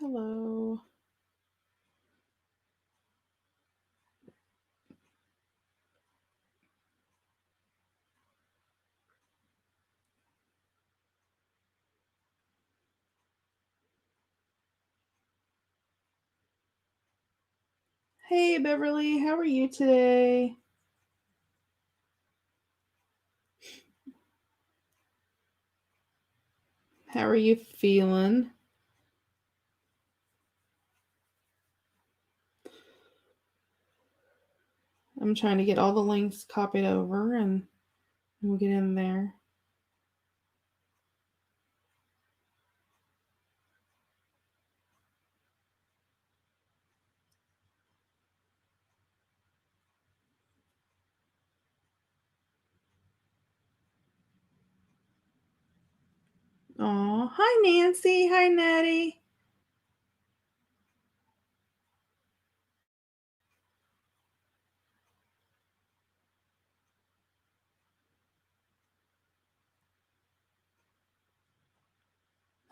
Hello. Hey, Beverly. How are you today? How are you feeling? I'm trying to get all the links copied over and we'll get in there. Oh, hi, Nancy. Hi, Natty.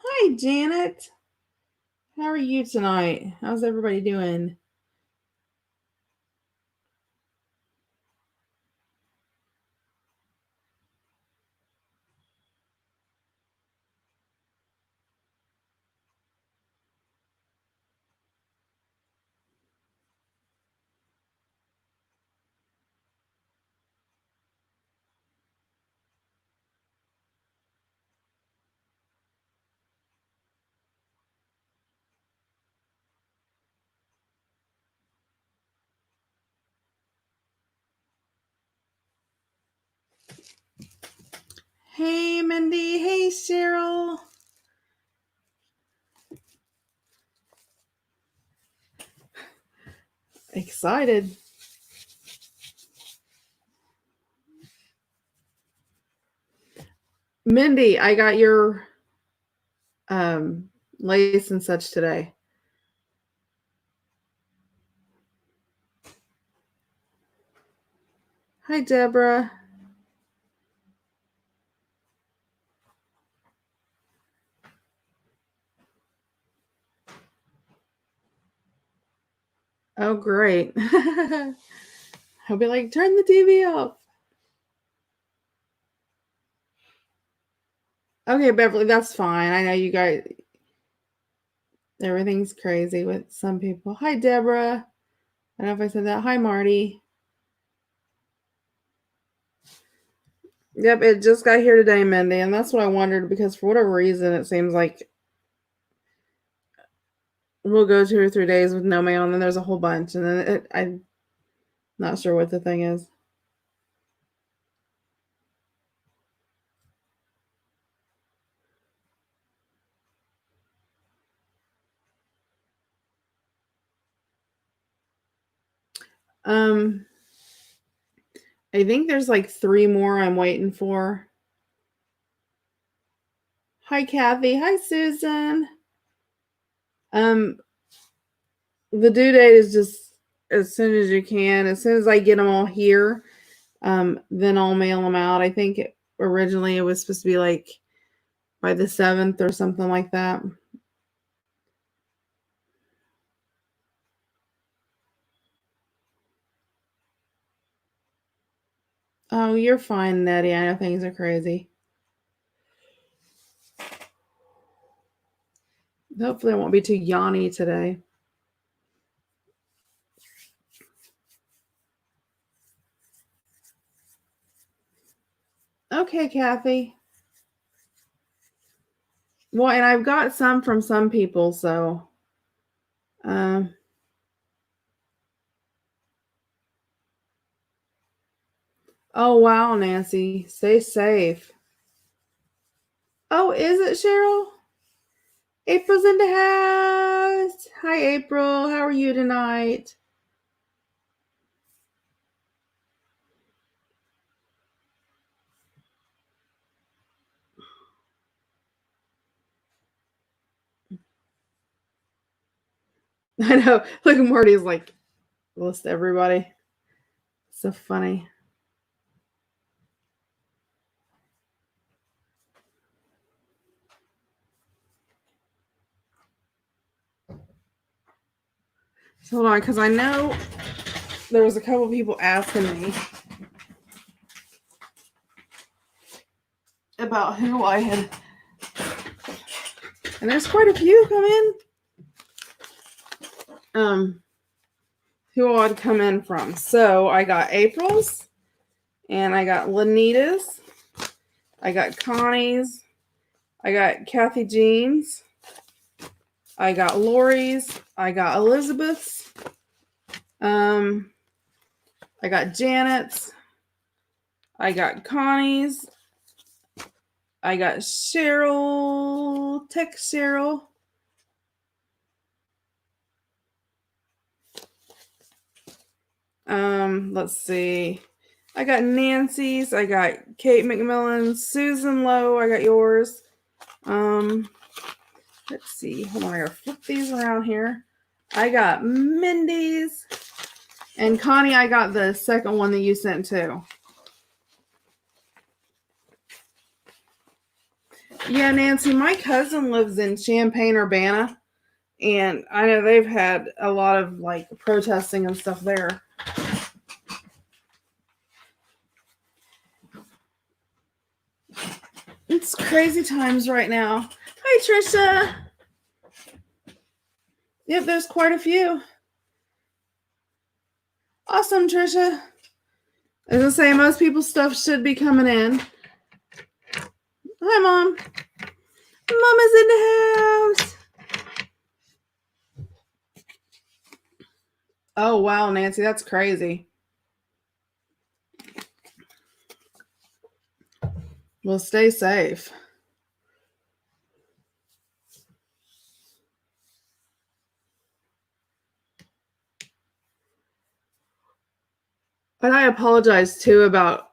Hi, Janet. How are you tonight? How's everybody doing? Hey, Mindy. Hey, Cheryl. Excited. Mindy, I got your lace and such today. Hi, Deborah. Oh, great. He'll be like, turn the TV off. Okay, Beverly, that's fine. I know you guys, everything's crazy with some people. Hi, Deborah. I don't know if I said that. Hi, Marty. Yep, it just got here today, Mindy, and that's what I wondered because for whatever reason, it seems like we'll go 2 or 3 days with no mail, and then there's a whole bunch, and then I'm not sure what the thing is. Um, I think there's like 3 more I'm waiting for. Hi, Kathy. Hi, Susan. Um, the due date is just as soon as you can. As soon as I get them all here, then I'll mail them out. I think originally it was supposed to be like by the 7th or something like that. Oh, you're fine, Nettie. I know things are crazy. Hopefully, I won't be too yawny today. Okay, Kathy. Well, and I've got some from some people, so. Um, oh, wow, Nancy. Stay safe. Oh, is it Cheryl? April's in the house. Hi, April. How are you tonight? I know. Look, Marty's like, list everybody. So funny. So hold on, because I know there was a couple people asking me about who I had, and there's quite a few come in. Who I'd come in from. So I got April's, and I got Lanita's, I got Connie's, I got Kathy Jean's, I got Lori's, I got Elizabeth's, I got Janet's, I got Connie's, I got Cheryl, text Cheryl. Let's see. I got Nancy's, I got Kate McMillan's, Susan Lowe, I got yours. Let's see. Hold on, I gotta flip these around here. I got Mindy's. And Connie, I got the second one that you sent too. Yeah, Nancy, my cousin lives in Champaign-Urbana. And I know they've had a lot of like protesting and stuff there. It's crazy times right now. Hi, Trisha. Yep, there's quite a few. Awesome, Trisha. As I say, most people's stuff should be coming in. Hi, Mom. Mama's in the house. Oh, wow, Nancy, that's crazy. Well, stay safe. And I apologize, too, about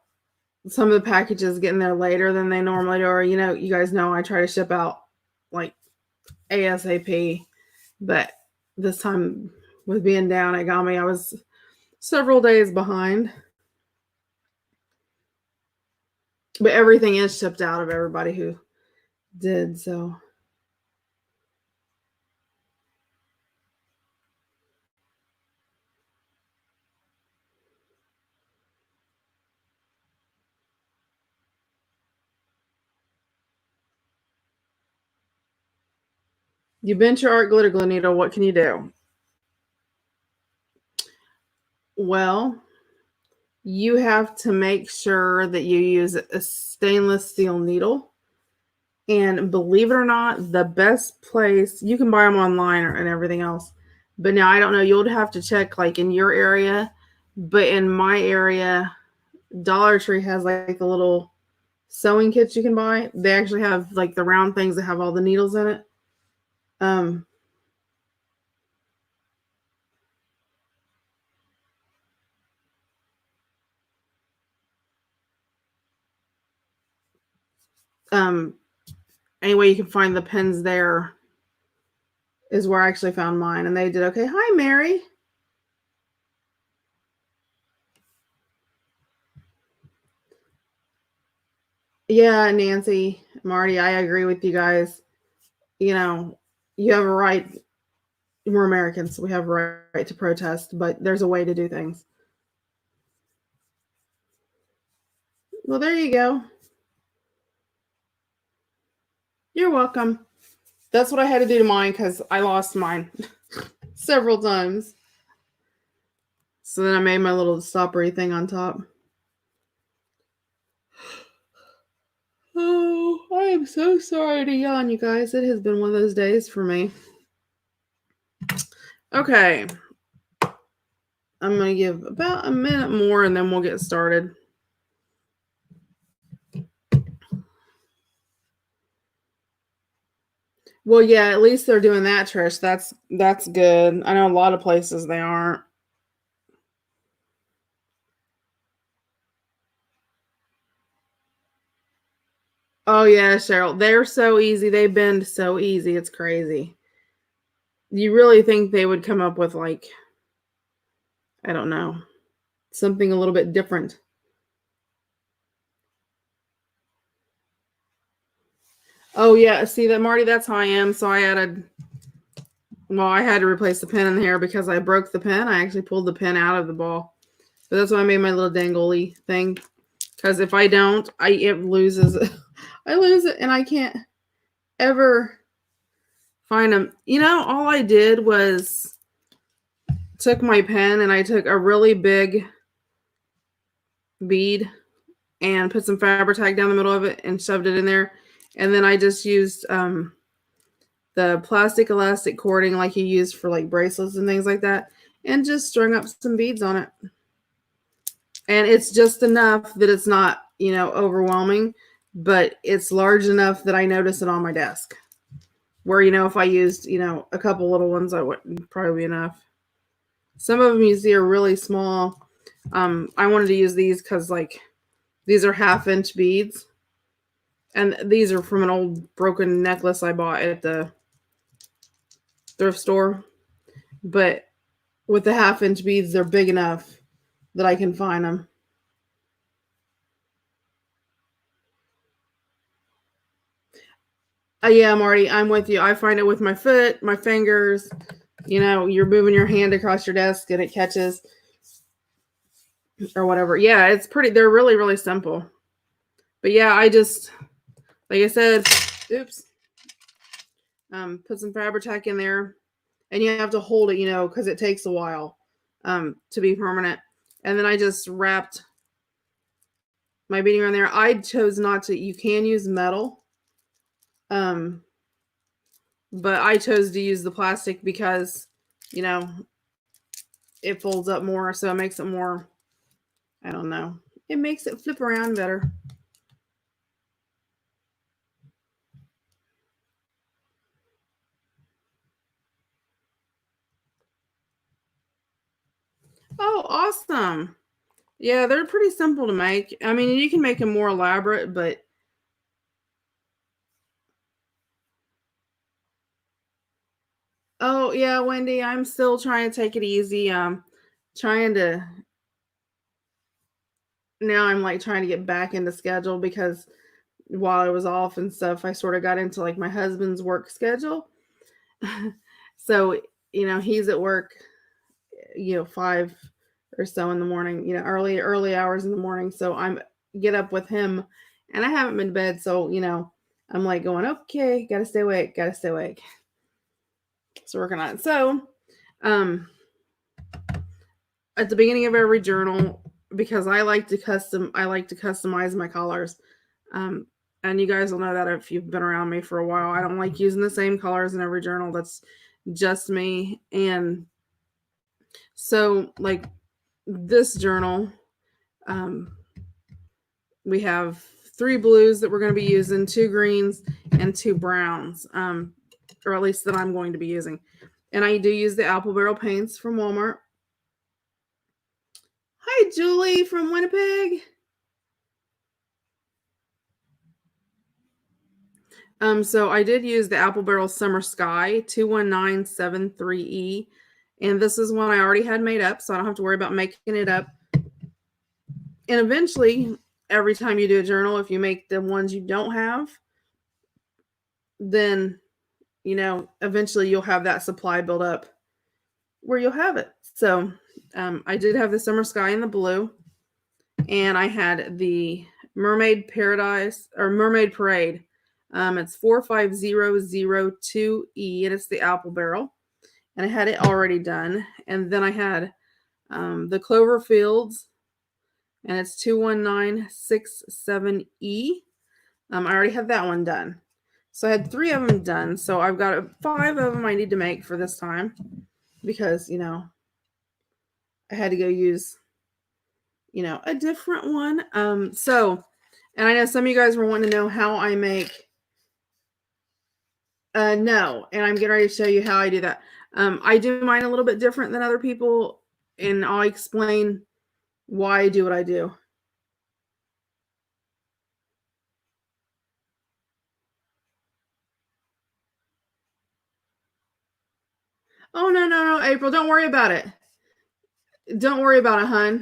some of the packages getting there later than they normally do. Or, you know, you guys know I try to ship out, like, ASAP. But this time, with being down at Gami, I was several days behind. But everything is shipped out of everybody who did, so. You bent your art glitter glue needle. What can you do? Well, you have to make sure that you use a stainless steel needle. And believe it or not, the best place, you can buy them online and everything else. But now I don't know, you'll have to check like in your area. But in my area, Dollar Tree has like the little sewing kits you can buy. They actually have like the round things that have all the needles in it. Anyway, you can find the pins there is where I actually found mine, and they did okay. Hi, Mary. Yeah, Nancy, Marty, I agree with you guys. You know, you have a right. We're Americans, so we have a right to protest, but there's a way to do things. Well, there you go. You're welcome. That's what I had to do to mine because I lost mine several times. So then I made my little stoppery thing on top. Oh, I am so sorry to yawn, you guys. It has been one of those days for me. Okay. I'm going to give about a minute more and then we'll get started. Well, yeah, at least they're doing that, Trish. That's good. I know a lot of places they aren't. Oh yeah, Cheryl. They're so easy. They bend so easy. It's crazy. You really think they would come up with like, I don't know, something a little bit different. Oh yeah, see that, Marty? That's how I am. So I added Well, I had to replace the pin in here because I broke the pin. I actually pulled the pin out of the ball. So that's why I made my little dangly thing. Because if I don't, it loses. I lose it and I can't ever find them. You know, all I did was took my pen and I took a really big bead and put some Fabri-Tac down the middle of it and shoved it in there. And then I just used the plastic elastic cording like you use for like bracelets and things like that, and just strung up some beads on it. And it's just enough that it's not, you know, overwhelming, but it's large enough that I notice it on my desk. Where, you know, if I used, you know, a couple little ones, that wouldn't probably be enough. Some of them you see are really small. I wanted to use these because, like, these are 1/2-inch beads. And these are from an old broken necklace I bought at the thrift store. But with the 1/2-inch beads, they're big enough that I can find them. Yeah, Marty, I'm with you. I find it with my foot, my fingers. You know, you're moving your hand across your desk and it catches or whatever. Yeah, it's pretty. They're really, really simple. But yeah, I just, like I said, oops, put some Fabri-Tac in there, and you have to hold it, you know, because it takes a while to be permanent. And then I just wrapped my beading around there. I chose not to. You can use metal, but I chose to use the plastic because, you know, it folds up more, so it makes it more, I don't know, it makes it flip around better. Oh, awesome. Yeah, they're pretty simple to make. I mean, you can make them more elaborate, but oh yeah, Wendy, I'm still trying to take it easy. Trying to now I'm like trying to get back into schedule because while I was off and stuff, I sort of got into like my husband's work schedule. So, you know, he's at work, you know, 5 or so in the morning, you know, early hours in the morning. So I'm get up with him and I haven't been to bed. So, you know, I'm like going, okay, gotta stay awake, gotta stay awake. So working on it. So at the beginning of every journal, because I like to customize my colors. Um, and you guys will know that if you've been around me for a while. I don't like using the same colors in every journal. That's just me. And so, like this journal, um, we have 3 blues that we're going to be using, 2 greens, and 2 browns, or at least that I'm going to be using. And I do use the apple barrel paints from Walmart. Hi, Julie from Winnipeg. So I did use the Apple Barrel Summer Sky 21973E, and this is one I already had made up, so I don't have to worry about making it up. And eventually, every time you do a journal, if you make the ones you don't have, then, you know, eventually you'll have that supply build up where you'll have it. So I did have the Summer Sky in the blue, and I had the Mermaid Paradise or Mermaid Parade. It's 45002E, and it's the apple barrel. And I had it already done. And then I had the Clover Fields, and it's 21967E. I already had that one done. So I had 3 of them done. So I've got 5 of them I need to make for this time because, you know, I had to go use, you know, a different one. And I know some of you guys were wanting to know how I make. No, and I'm getting ready to show you how I do that. I do mine a little bit different than other people, and I'll explain why I do what I do. Oh, no, April, don't worry about it. Don't worry about it, hun.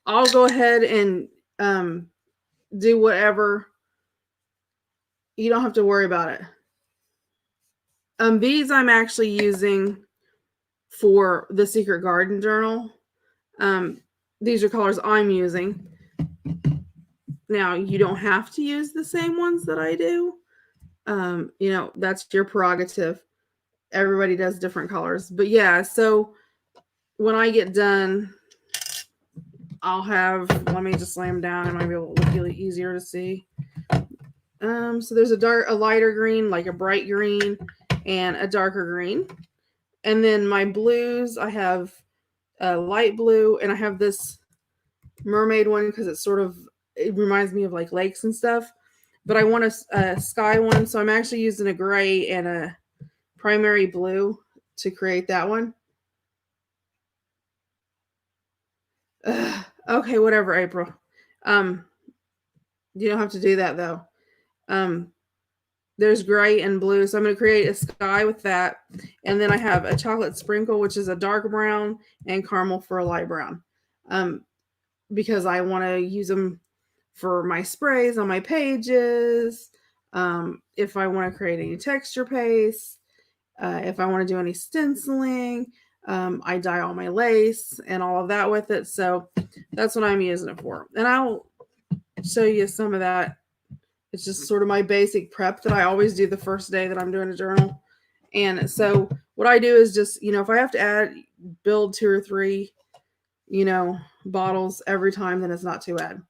I'll go ahead and do whatever. You don't have to worry about it. These I'm actually using for the Secret Garden journal. These are colors I'm using. Now, you don't have to use the same ones that I do. You know, that's your prerogative. Everybody does different colors. But yeah, so when I get done, I'll have, let me just lay them down. It might be a little easier to see. So there's a lighter green, like a bright green, and a darker green. And then my blues, I have a light blue, and I have this mermaid one because it reminds me of like lakes and stuff. But I want a sky one, so I'm actually using a gray and a primary blue to create that one. Okay, whatever, April. You don't have to do that though. There's gray and blue, so I'm going to create a sky with that. And then I have a chocolate sprinkle, which is a dark brown, and caramel for a light brown. Because I want to use them for my sprays on my pages. If I want to create any texture paste, if I want to do any stenciling, I dye all my lace and all of that with it. So that's what I'm using it for. And I'll show you some of that. It's just sort of my basic prep that I always do the first day that I'm doing a journal. And so what I do is just, you know, if I have to build 2 or 3, you know, bottles every time, then it's not too bad.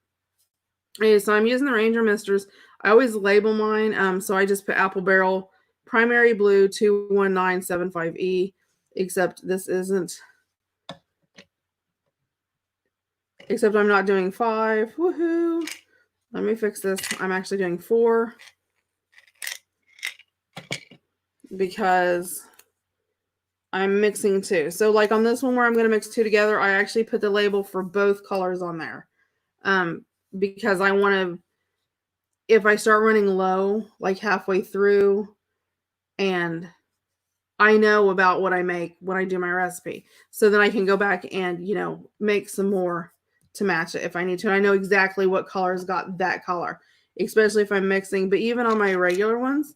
Okay, so I'm using the Ranger Misters. I always label mine. So I just put Apple Barrel Primary Blue 21975E, except this isn't. Except I'm not doing 5. Woohoo! Let me fix this. I'm actually doing 4 because I'm mixing 2. So like on this one where I'm going to mix 2 together, I actually put the label for both colors on there. Because I want to, if I start running low, like halfway through, and I know about what I make when I do my recipe, so then I can go back and, you know, make some more to match it if I need to. And I know exactly what colors got that color, especially if I'm mixing, but even on my regular ones,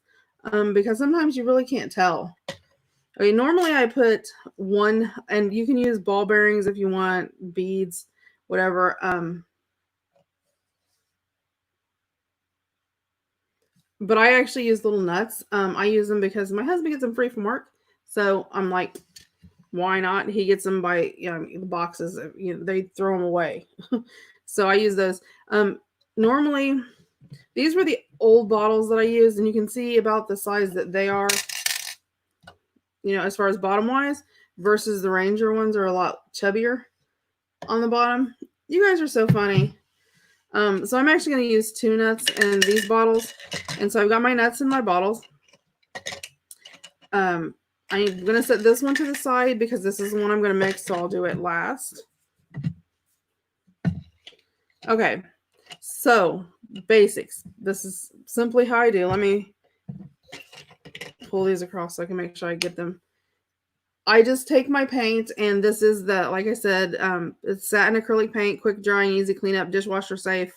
because sometimes you really can't tell. Okay, normally I put 1, and you can use ball bearings if you want, beads, whatever. But I actually use little nuts. I use them because my husband gets them free from work. So I'm like, why not? He gets them by, you know, the boxes. You know, they throw them away. So I use those. Normally, these were the old bottles that I used, and you can see about the size that they are, you know, as far as bottom wise, versus the Ranger ones are a lot chubbier on the bottom. You guys are so funny. So I'm actually going to use 2 nuts in these bottles. And so I've got my nuts in my bottles. I'm going to set this one to the side because this is the one I'm going to mix, so I'll do it last. Okay, so basics. This is simply how I do. Let me pull these across so I can make sure I get them. I just take my paint, and this is the, like I said, it's satin acrylic paint, quick drying, easy cleanup, dishwasher safe,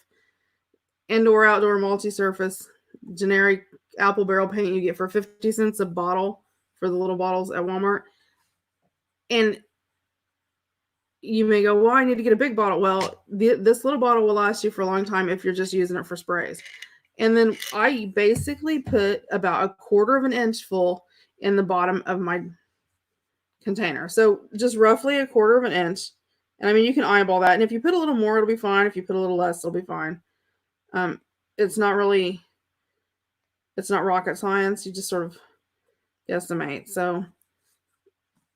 indoor, outdoor, multi-surface, generic apple barrel paint you get for 50 cents a bottle for the little bottles at Walmart. And you may go, well, I need to get a big bottle. Well, this little bottle will last you for a long time if you're just using it for sprays. And then I basically put about 1/4 of an inch full in the bottom of my container. So just roughly 1/4 of an inch. And I mean, you can eyeball that. And if you put a little more, it'll be fine. If you put a little less, it'll be fine. It's not rocket science. You just sort of guesstimate. So,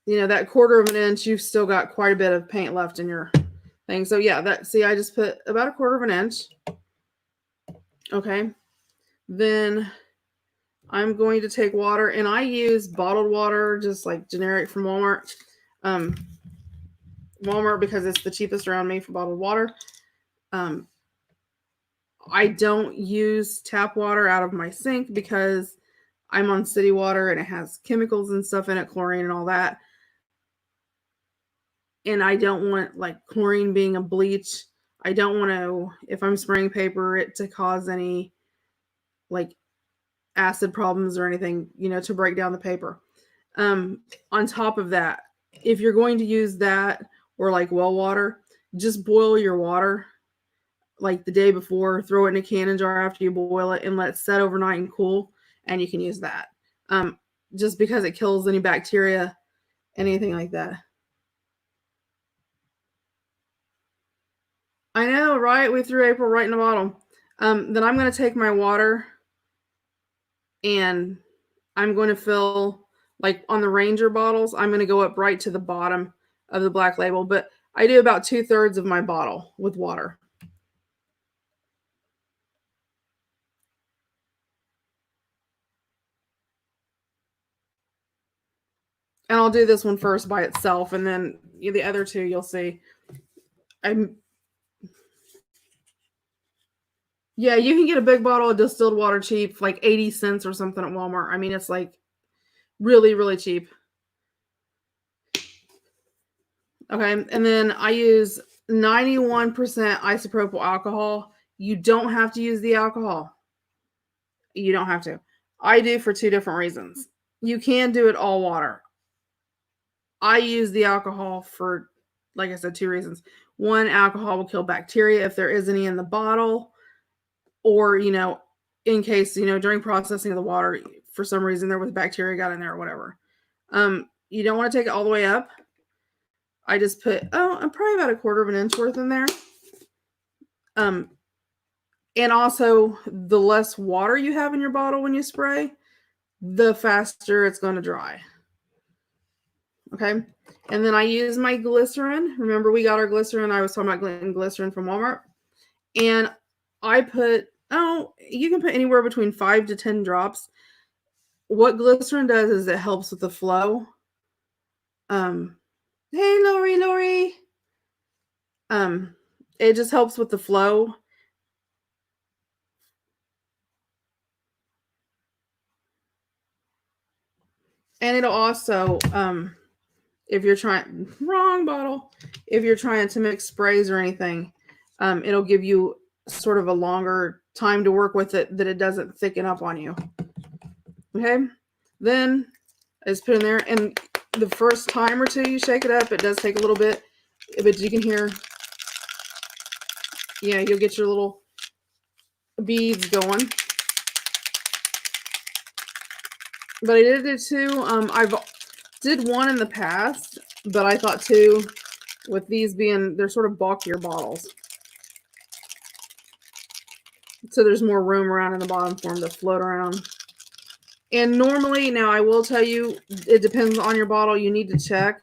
you know, that 1/4 of an inch, you've still got quite a bit of paint left in your thing. So yeah, I just put about 1/4 of an inch. Okay. Then I'm going to take water, and I use bottled water, just like generic from Walmart. Walmart because it's the cheapest around me for bottled water. I don't use tap water out of my sink because I'm on city water and it has chemicals and stuff in it, chlorine and all that. And I don't want like chlorine being a bleach. I don't want to, if I'm spraying paper, it to cause any like acid problems or anything, to break down the paper. On top of that, if you're going to use that or like well water, just boil your water like the day before, throw it in a canning jar after you boil it and let it set overnight and cool, and you can use that. Just because it kills any bacteria, anything like that. I know, right? We threw April right in the bottle. Then I'm going to take my water and I'm going to fill, like on the Ranger bottles, I'm going to go up right to the bottom of the Black Label, but I do about 2/3 of my bottle with water. And I'll do this one first by itself, and then the other two you'll see. I'm Yeah, you can get a big bottle of distilled water cheap, like 80 cents or something at Walmart. I mean, it's like really, really cheap. Okay, and then I use 91% isopropyl alcohol. You don't have to use the alcohol. You don't have to. I do for two different reasons. You can do it all water. I use the alcohol for, like I said, two reasons. One, alcohol will kill bacteria if there is any in the bottle, or, in case, during processing of the water, for some reason there was bacteria got in there or whatever. You don't want to take it all the way up. I just put, I'm probably about 1/4 inch worth in there. And also, the less water you have in your bottle when you spray, the faster it's going to dry. Okay. And then I use my glycerin. Remember, we got our glycerin. I was talking about glycerin from Walmart. And I put, you can put anywhere between 5 to 10 drops. What glycerin does is it helps with the flow. Hey, Lori. It just helps with the flow. And it'll also, if you're trying, wrong bottle, if you're trying to mix sprays or anything, it'll give you sort of a longer time to work with it, that it doesn't thicken up on you. Okay, then I just put in there, and the first time or two you shake it up, it does take a little bit, but you can hear, you'll get your little beads going. But I did it too. I've did one in the past, but I thought too, with these being, they're sort of bulkier bottles, so there's more room around in the bottom for them to float around. And normally, now I will tell you, it depends on your bottle. You need to check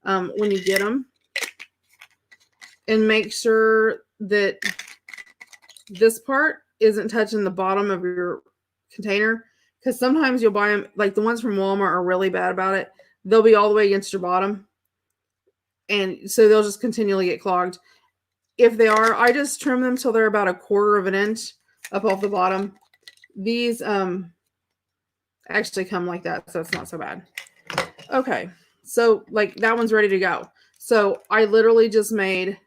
when you get them, and make sure that this part isn't touching the bottom of your container, because sometimes you'll buy them, like the ones from Walmart are really bad about it. They'll be all the way against your bottom, and so they'll just continually get clogged. If they are, I just trim them till they're about 1/4 inch up off the bottom. These actually come like that, so it's not so bad. Okay, so like that one's ready to go. So I literally just made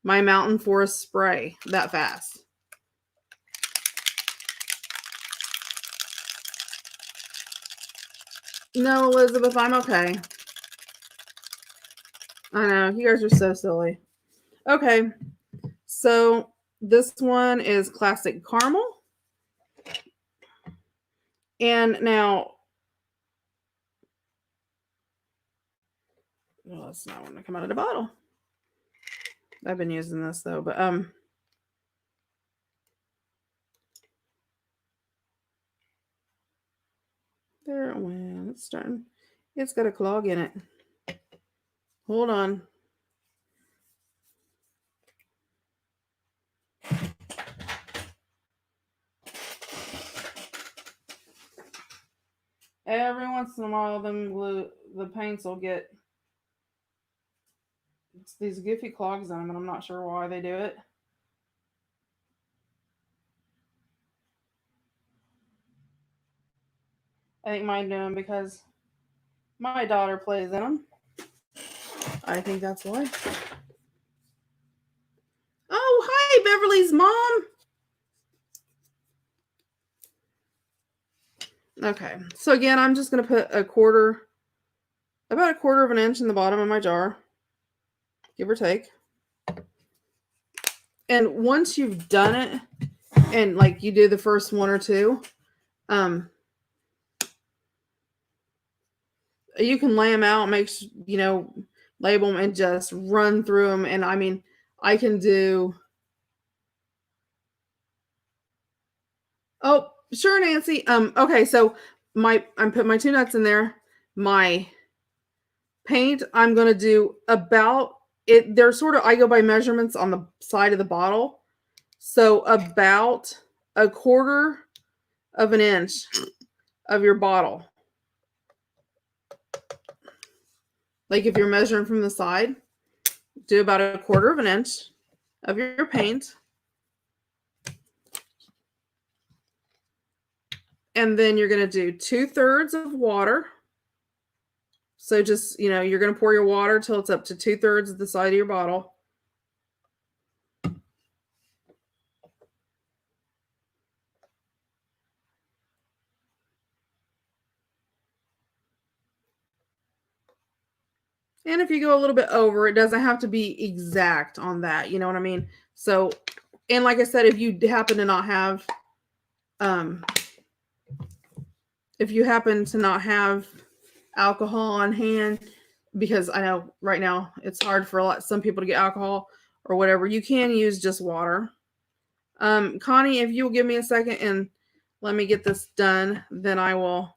my Mountain Forest spray that fast. No, Elizabeth, I'm okay. I know, you guys are so silly. Okay, so this one is classic caramel. And now, well, that's not want to come out of the bottle. I've been using this though, but there it went. It's starting. It's got a clog in it. Hold on. Every once in a while, the paints will get these goofy clogs on them, and I'm not sure why they do it. I think mine do them because my daughter plays in them. I think that's why. Oh, hi, Beverly's mom. Okay, so again, I'm just going to put about a quarter of an inch in the bottom of my jar, give or take. And once you've done it, and like you do the first one or two, you can lay them out, label them and just run through them. And I mean, I can do. Oh, sure, Nancy. Okay, so I'm putting my 2 nuts in there. My paint, I'm gonna do about it. They're sort of, I go by measurements on the side of the bottle. So about a quarter of an inch of your bottle. Like if you're measuring from the side, do about a quarter of an inch of your paint. And then you're going to do 2/3 of water. So just, you're going to pour your water till it's up to 2/3 of the side of your bottle. And if you go a little bit over, it doesn't have to be exact on that. You know what I mean? So, and like I said, if you happen to not have, alcohol on hand, because I know right now it's hard for some people to get alcohol or whatever, you can use just water. Connie, if you'll give me a second and let me get this done, then I will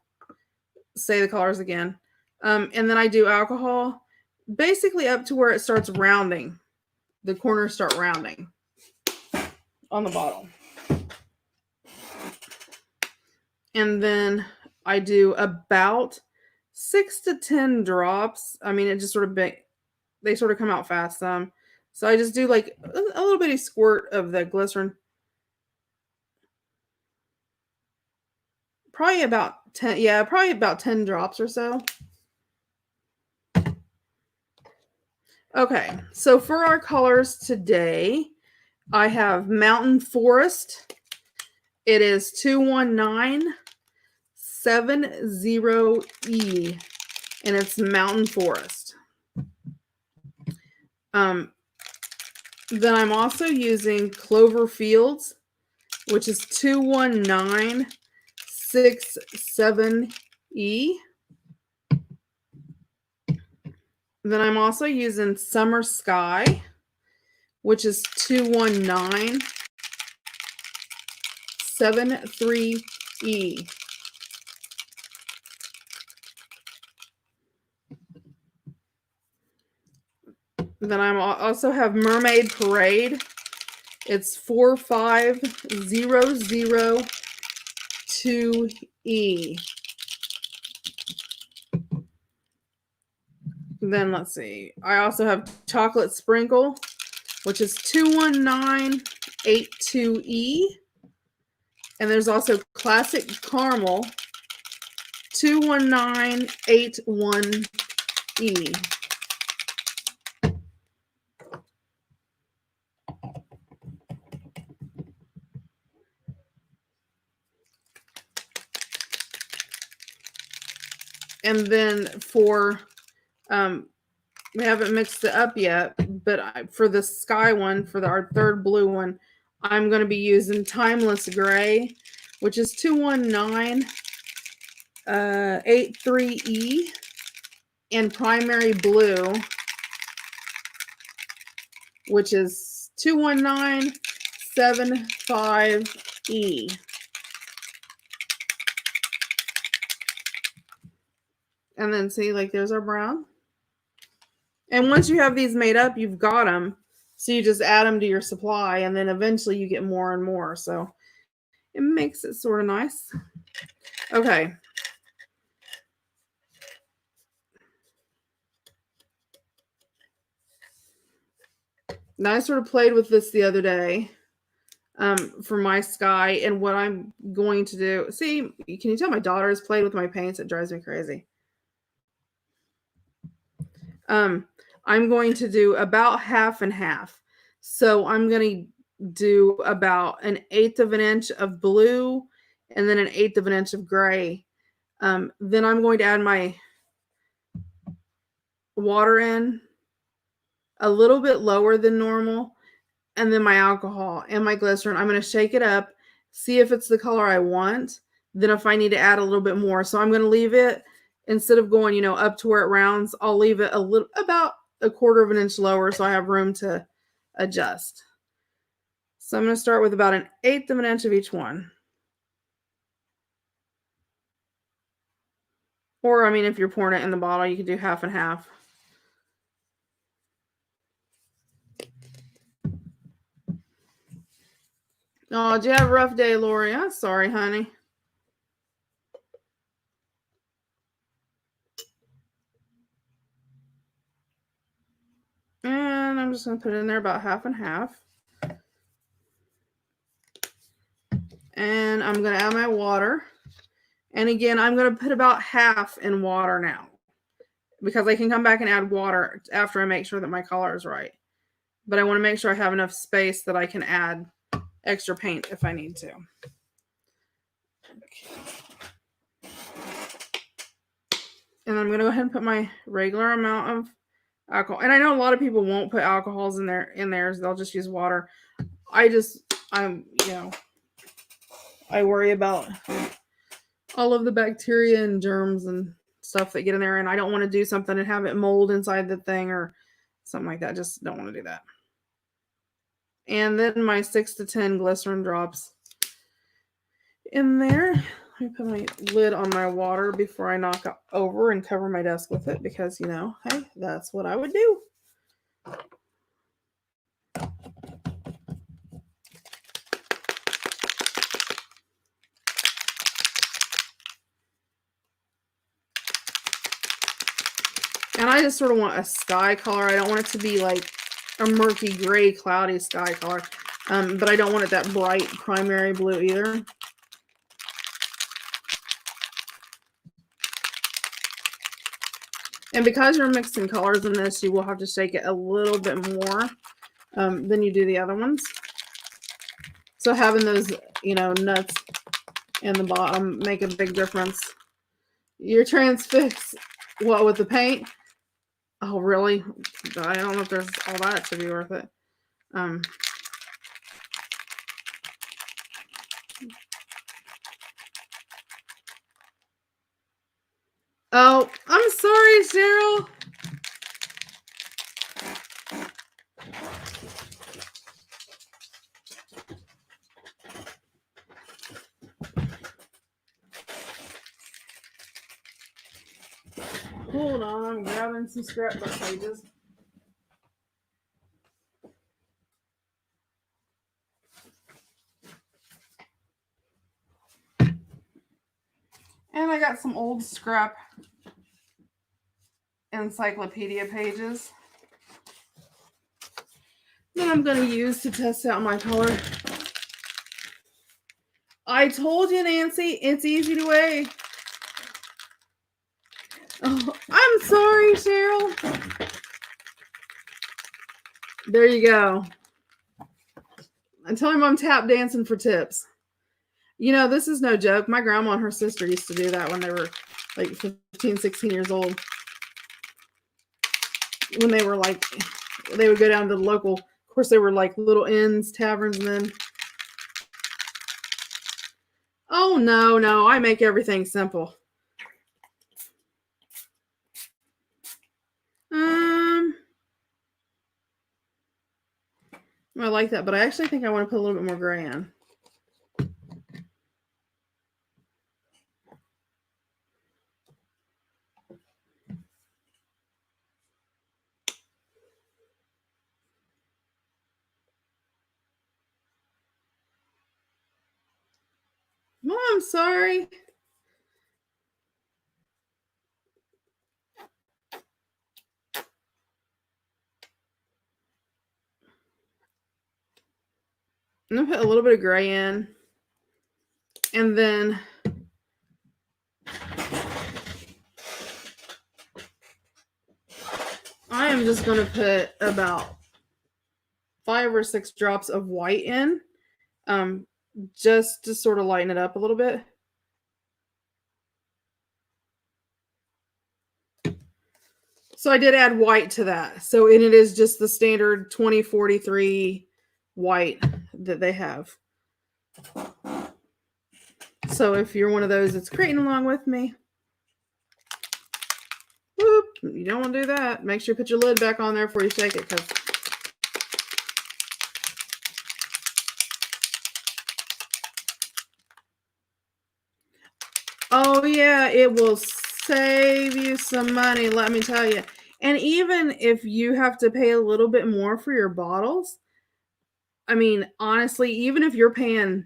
say the colors again. And then I do alcohol basically up to where it starts rounding. The corners start rounding on the bottle. And then I do about 6 to 10 drops. I mean, it just they sort of come out fast. So I just do like a little bitty squirt of the glycerin. Probably about 10 drops or so. Okay, so for our colors today, I have Mountain Forest. It is 21970E, and it's Mountain Forest. Then I'm also using Clover Fields, which is 21967E. Then I'm also using Summer Sky, which is 21973E. Then I also have Mermaid Parade. It's 45002E. Then let's see. I also have Chocolate Sprinkle, which is 21982E. And there's also Classic Caramel, 21981E. And then for, we haven't mixed it up yet, but for the sky one, for our third blue one, I'm going to be using Timeless Gray, which is 21983E, and Primary Blue, which is 21975E. And then see, like, there's our brown. And once you have these made up, you've got them. So you just add them to your supply, and then eventually you get more and more. So it makes it sort of nice. Okay. Now I sort of played with this the other day for my sky, and what I'm going to do. See, can you tell my daughter has played with my paints? It drives me crazy. I'm going to do about half and half. So I'm going to do about 1/8 of an inch of blue and then 1/8 of an inch of gray. Then I'm going to add my water in a little bit lower than normal, and then my alcohol and my glycerin. I'm going to shake it up, see if it's the color I want. Then if I need to add a little bit more. So I'm going to leave it, instead of going, up to where it rounds, I'll leave it about a 1/4 of an inch lower so I have room to adjust. So I'm going to start with about 1/8 of an inch of each one. Or, I mean, if you're pouring it in the bottle, you can do half and half. Oh, did you have a rough day, Lori? I'm sorry, honey. And I'm just going to put it in there about half and half. And I'm going to add my water. And again, I'm going to put about half in water now, because I can come back and add water after I make sure that my color is right. But I want to make sure I have enough space that I can add extra paint if I need to. Okay. And I'm going to go ahead and put my regular amount of alcohol. And I know a lot of people won't put alcohols in theirs. They'll just use water. I worry about all of the bacteria and germs and stuff that get in there, and I don't want to do something and have it mold inside the thing or something like that. Just don't want to do that. And then my 6 to 10 glycerin drops in there. Let me put my lid on my water before I knock over and cover my desk with it, because, hey, that's what I would do. And I just sort of want a sky color. I don't want it to be like a murky gray cloudy sky color, but I don't want it that bright primary blue either. And because you're mixing colors in this, you will have to shake it a little bit more than you do the other ones. So having those, nuts in the bottom make a big difference. You're transfixed, what, with the paint? Oh, really? I don't know if there's all that to be worth it. Oh, I'm sorry, Cheryl. Hold on, I'm grabbing some scrapbook pages. And I got some old scrap encyclopedia pages that I'm going to use to test out my color. I told you, Nancy, it's easy to weigh. Oh, I'm sorry, Cheryl. There you go. I'm telling I'm tap dancing for tips. This is no joke. My grandma and her sister used to do that when they were like 15, 16 years old. When they were they would go down to the local, of course, they were like little inns, taverns, and then. Oh, no, I make everything simple. I like that, but I actually think I want to put a little bit more gray in. Mom, sorry. I'm going to put a little bit of gray in. And then I am just going to put about 5 or 6 drops of white in, just to sort of lighten it up a little bit. So I did add white to that. So, and it is just the standard 2043 white that they have. So if you're one of those that's creating along with me, whoop, you don't want to do that. Make sure you put your lid back on there before you shake it, because oh yeah, it will save you some money, let me tell you. And even if you have to pay a little bit more for your bottles, I mean, honestly, even if you're paying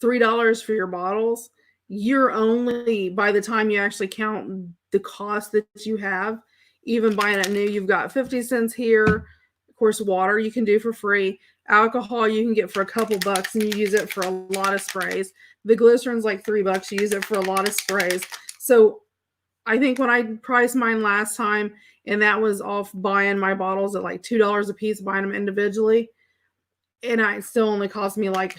$3 for your bottles, you're only, by the time you actually count the cost that you have, even buying it new, you've got 50 cents here. Of course, water you can do for free. Alcohol you can get for a couple bucks, and you use it for a lot of sprays. The glycerin's like $3. You use it for a lot of sprays. So I think when I priced mine last time, and that was off buying my bottles at like $2 a piece, buying them individually, and it still only cost me like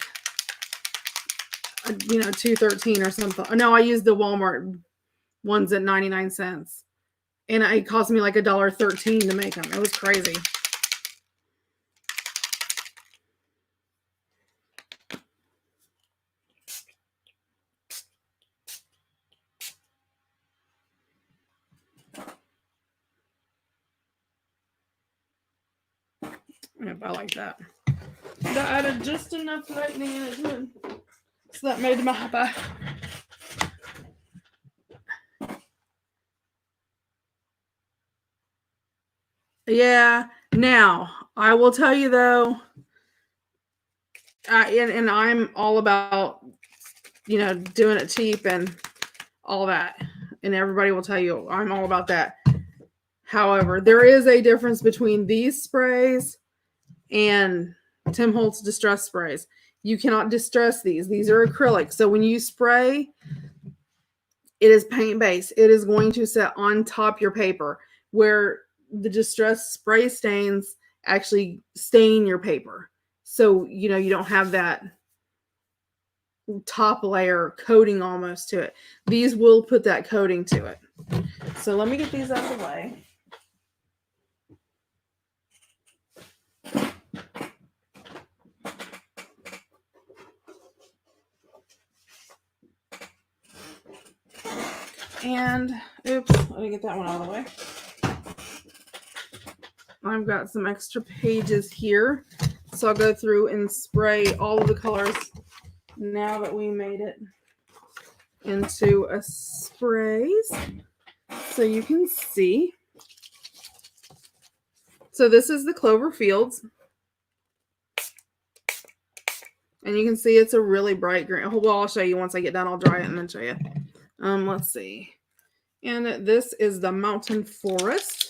$2.13 or something. No, I used the Walmart ones at 99 cents, and it cost me like $1.13 to make them. It was crazy. Yep, I like that. That added just enough lightning in it, so that made me happy. Yeah. Now, I will tell you though, and I'm all about, doing it cheap and all that. And everybody will tell you I'm all about that. However, there is a difference between these sprays and Tim Holtz distress sprays. You cannot distress these. These are acrylic. So when you spray, it is paint based. It is going to set on top your paper, where the distress spray stains actually stain your paper. So, you don't have that top layer coating almost to it. These will put that coating to it. So let me get these out of the way. And oops, let me get that one out of the way. I've got some extra pages here, so I'll go through and spray all of the colors now that we made it into a sprays, so you can see. So this is the Clover Fields, and you can see it's a really bright green. Well, I'll show you once I get done. I'll dry it and then show you. Let's see. And this is the Mountain Forest.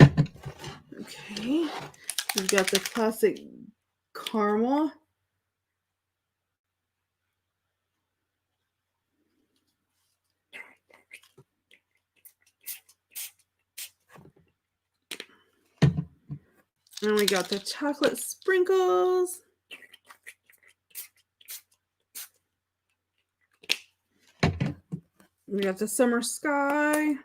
Okay, we've got the classic caramel. And we got the chocolate sprinkles. We got the summer sky.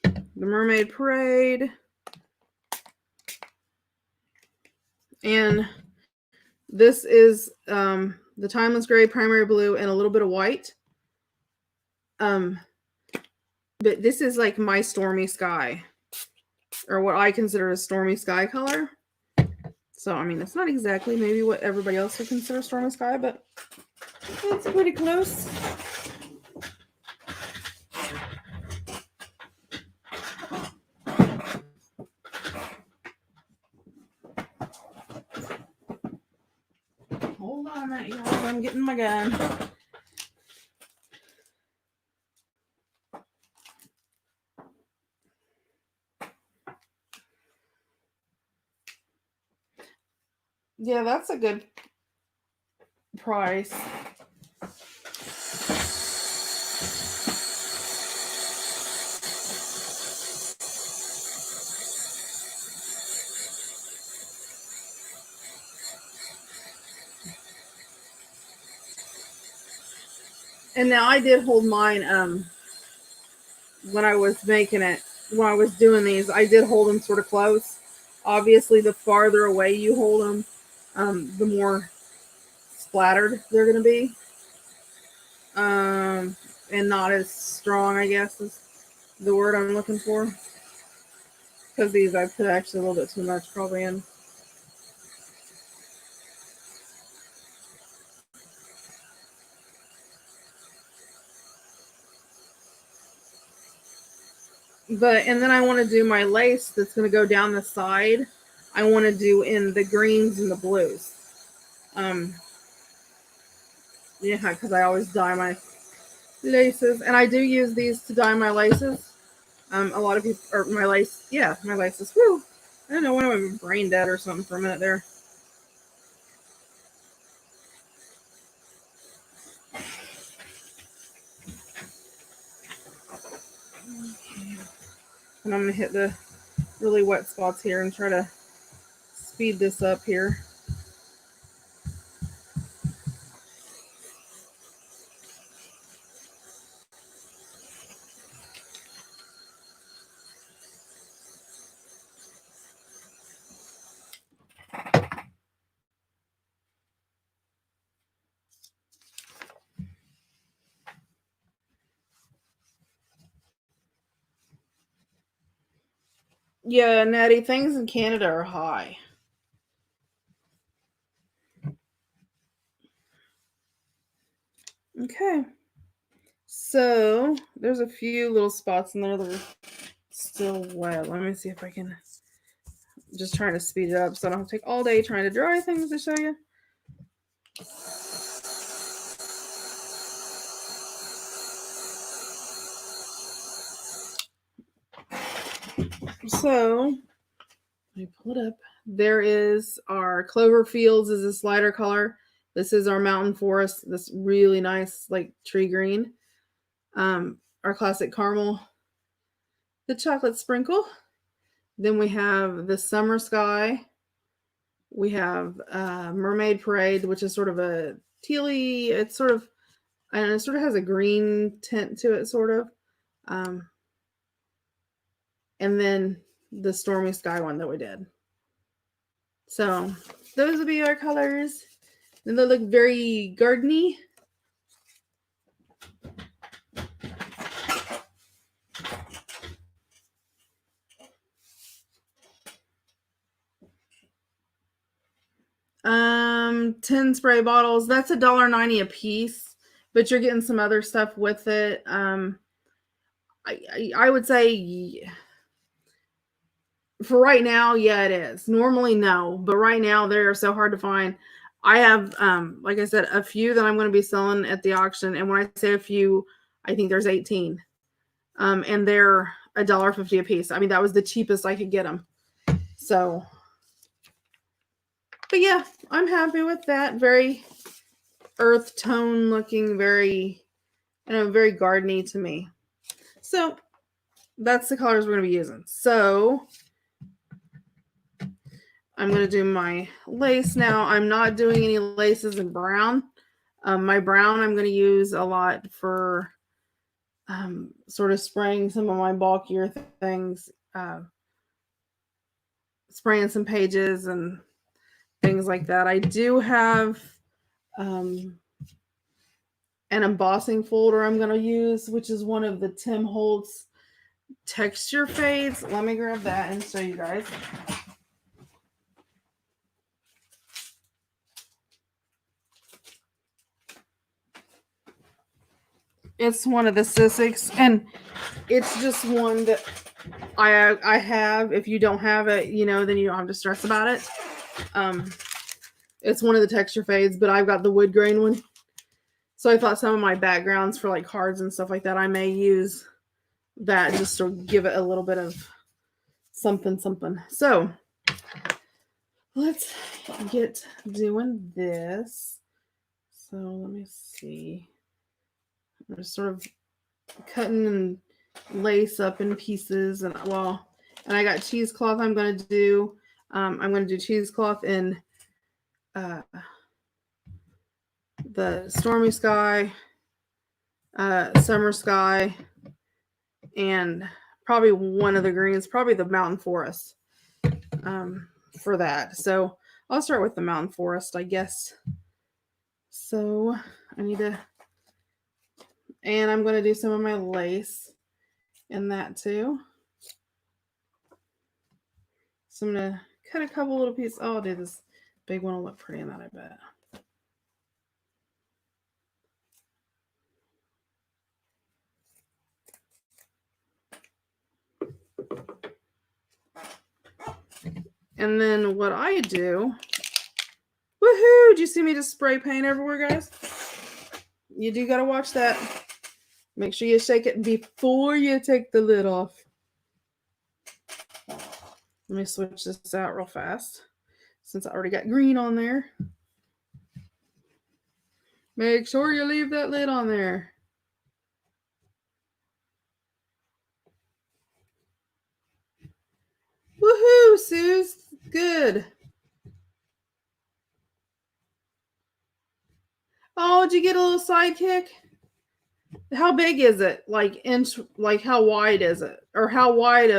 The Mermaid Parade. And this is the Timeless Gray, Primary Blue, and a little bit of white. But this is like my stormy sky, or what I consider a stormy sky color. So, I mean, it's not exactly maybe what everybody else would consider stormy sky, but it's pretty close. Hold on a minute, y'all. I'm getting my gun. Yeah, that's a good price. And now I did hold mine when I was making it, when I was doing these, I did hold them sort of close. Obviously, the farther away you hold them, the more splattered they're going to be. And not as strong, I guess, is the word I'm looking for. Because these I put actually a little bit too much probably in. And then I want to do my lace that's going to go down the side. I want to do in the greens and the blues. Yeah, because I always dye my laces. And I do use these to dye my laces. A lot of people, or my laces. Woo! I don't know when I was brain dead or something for a minute there. And I'm going to hit the really wet spots here and try to speed this up here. Yeah, Natty, things in Canada are high. Okay. So there's a few little spots in there that are still wet. Let me see if I can just trying to speed it up so I don't take all day trying to dry things to show you. So let me pull it up. There is our Clover Fields is this lighter color. This is our Mountain Forest, this really nice like tree green. Our classic caramel, the chocolate sprinkle. Then we have the Summer Sky. We have Mermaid Parade, which is sort of a tealy. It's sort of, and it sort of has a green tint to it, sort of. And then the Stormy Sky one that we did. So those would be our colors. And they look very gardeny. Ten spray bottles. That's $1.90 a piece, but you're getting some other stuff with it. I would say for right now, yeah, it is. Normally, no, but right now they are so hard to find. I have, like I said, a few that I'm going to be selling at the auction, and when I say a few, I think there's 18, and they're $1.50 a piece. I mean, that was the cheapest I could get them. So, but yeah, I'm happy with that. Very earth tone looking, very, very gardeny to me. So that's the colors we're going to be using. So I'm going to do my lace now. I'm not doing any laces in brown. My brown I'm going to use a lot for sort of spraying some of my bulkier things, spraying some pages and things like that. I do have an embossing folder I'm going to use, which is one of the Tim Holtz texture fades. Let me grab that and show you guys. It's one of the Sissics, and it's just one that I have. If you don't have it, then you don't have to stress about it. It's one of the texture fades, but I've got the wood grain one. So I thought some of my backgrounds for like cards and stuff like that, I may use that just to give it a little bit of something. So let's get doing this. So let me see. I'm just sort of cutting and lace up in pieces, and I got cheesecloth I'm going to do. I'm going to do cheesecloth in the Stormy Sky, Summer Sky, and probably one of the greens, probably the Mountain Forest for that. So I'll start with the Mountain Forest, I guess. So I need to, and I'm going to do some of my lace in that too. So I'm going to cut a couple little pieces. Oh, I'll do this big one will look pretty in that, I bet. And then what I do, woohoo! Did you see me just spray paint everywhere, guys? You do got to watch that. Make sure you shake it before you take the lid off. Let me switch this out real fast since I already got green on there. Make sure you leave that lid on there. Woohoo, Suze. Good. Oh, did you get a little sidekick? How big is it? Like inch, like how wide is it? Or how wide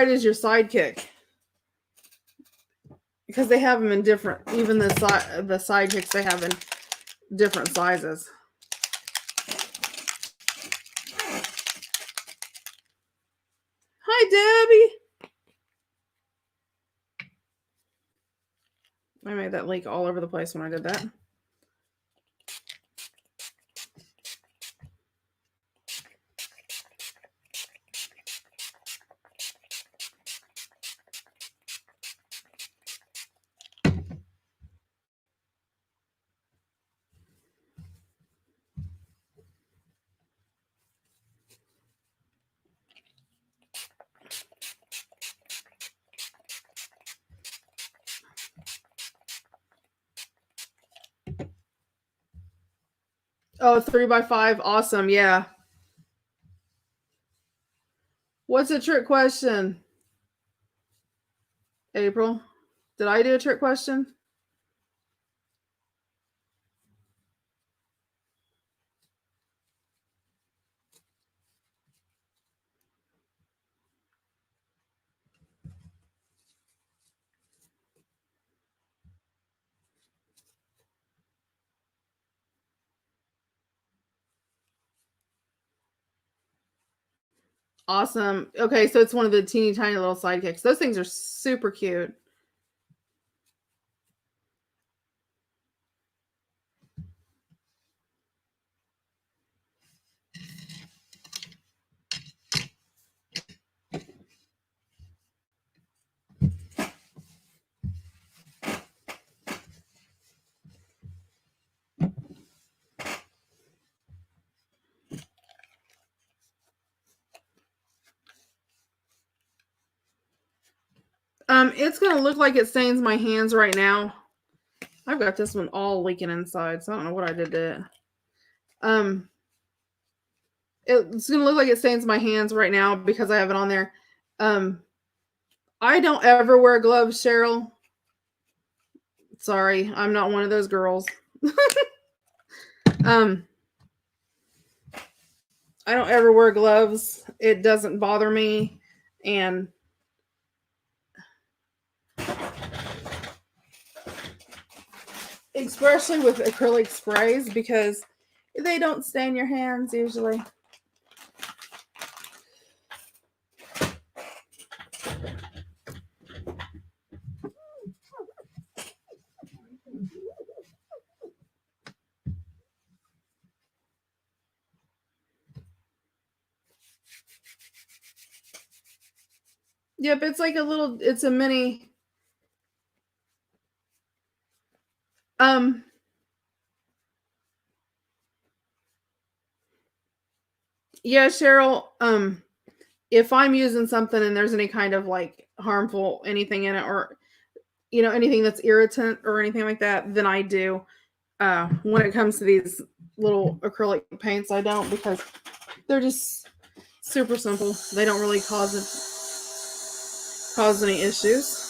is your sidekick? Because they have them in different, even the sidekicks they have in different sizes. Hi, Debbie. I made that leak all over the place when I did that. Oh, 3x5. Awesome. Yeah. What's a trick question? April, did I do a trick question? Awesome. Okay, so it's one of the teeny tiny little sidekicks. Those things are super cute. It's gonna look like it stains my hands right now. I've got this one all leaking inside, so I don't know what I did to it. It's gonna look like it stains my hands right now because I have it on there. I don't ever wear gloves, Cheryl. Sorry, I'm not one of those girls. I don't ever wear gloves. It doesn't bother me, and especially with acrylic sprays because they don't stain your hands usually. Yep, it's like it's a mini. Yeah, Cheryl, if I'm using something and there's any kind of like harmful anything in it or anything that's irritant or anything like that, then I do. When it comes to these little acrylic paints, I don't because they're just super simple. They don't really cause any issues.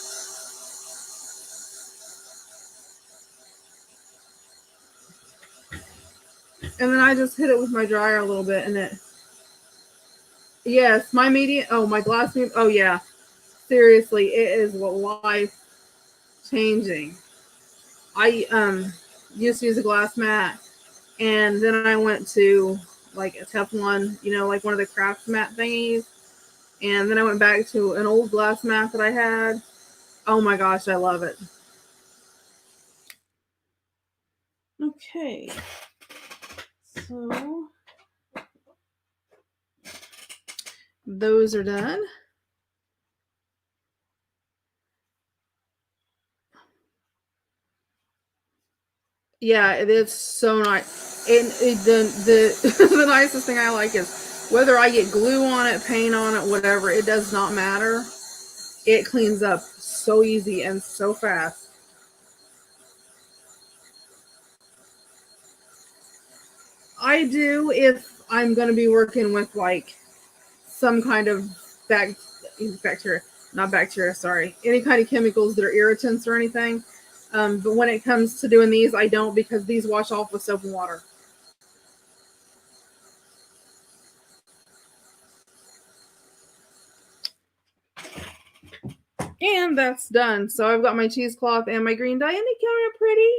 And then I just hit it with my dryer a little bit, and it. Yes, my medium. Oh, my glass medium. Oh yeah, seriously, it is life changing. I used to use a glass mat, and then I went to like a Teflon, like one of the craft mat thingies, and then I went back to an old glass mat that I had. Oh my gosh, I love it. Okay, so those are done. Yeah, it is so nice. And the the nicest thing I like is whether I get glue on it, paint on it, whatever, it does not matter. It cleans up so easy and so fast. I do if I'm going to be working with like some kind of bacteria, not bacteria, sorry, any kind of chemicals that are irritants or anything. But when it comes to doing these, I don't, because these wash off with soap and water. And that's done. So I've got my cheesecloth and my green dye, and they come out pretty.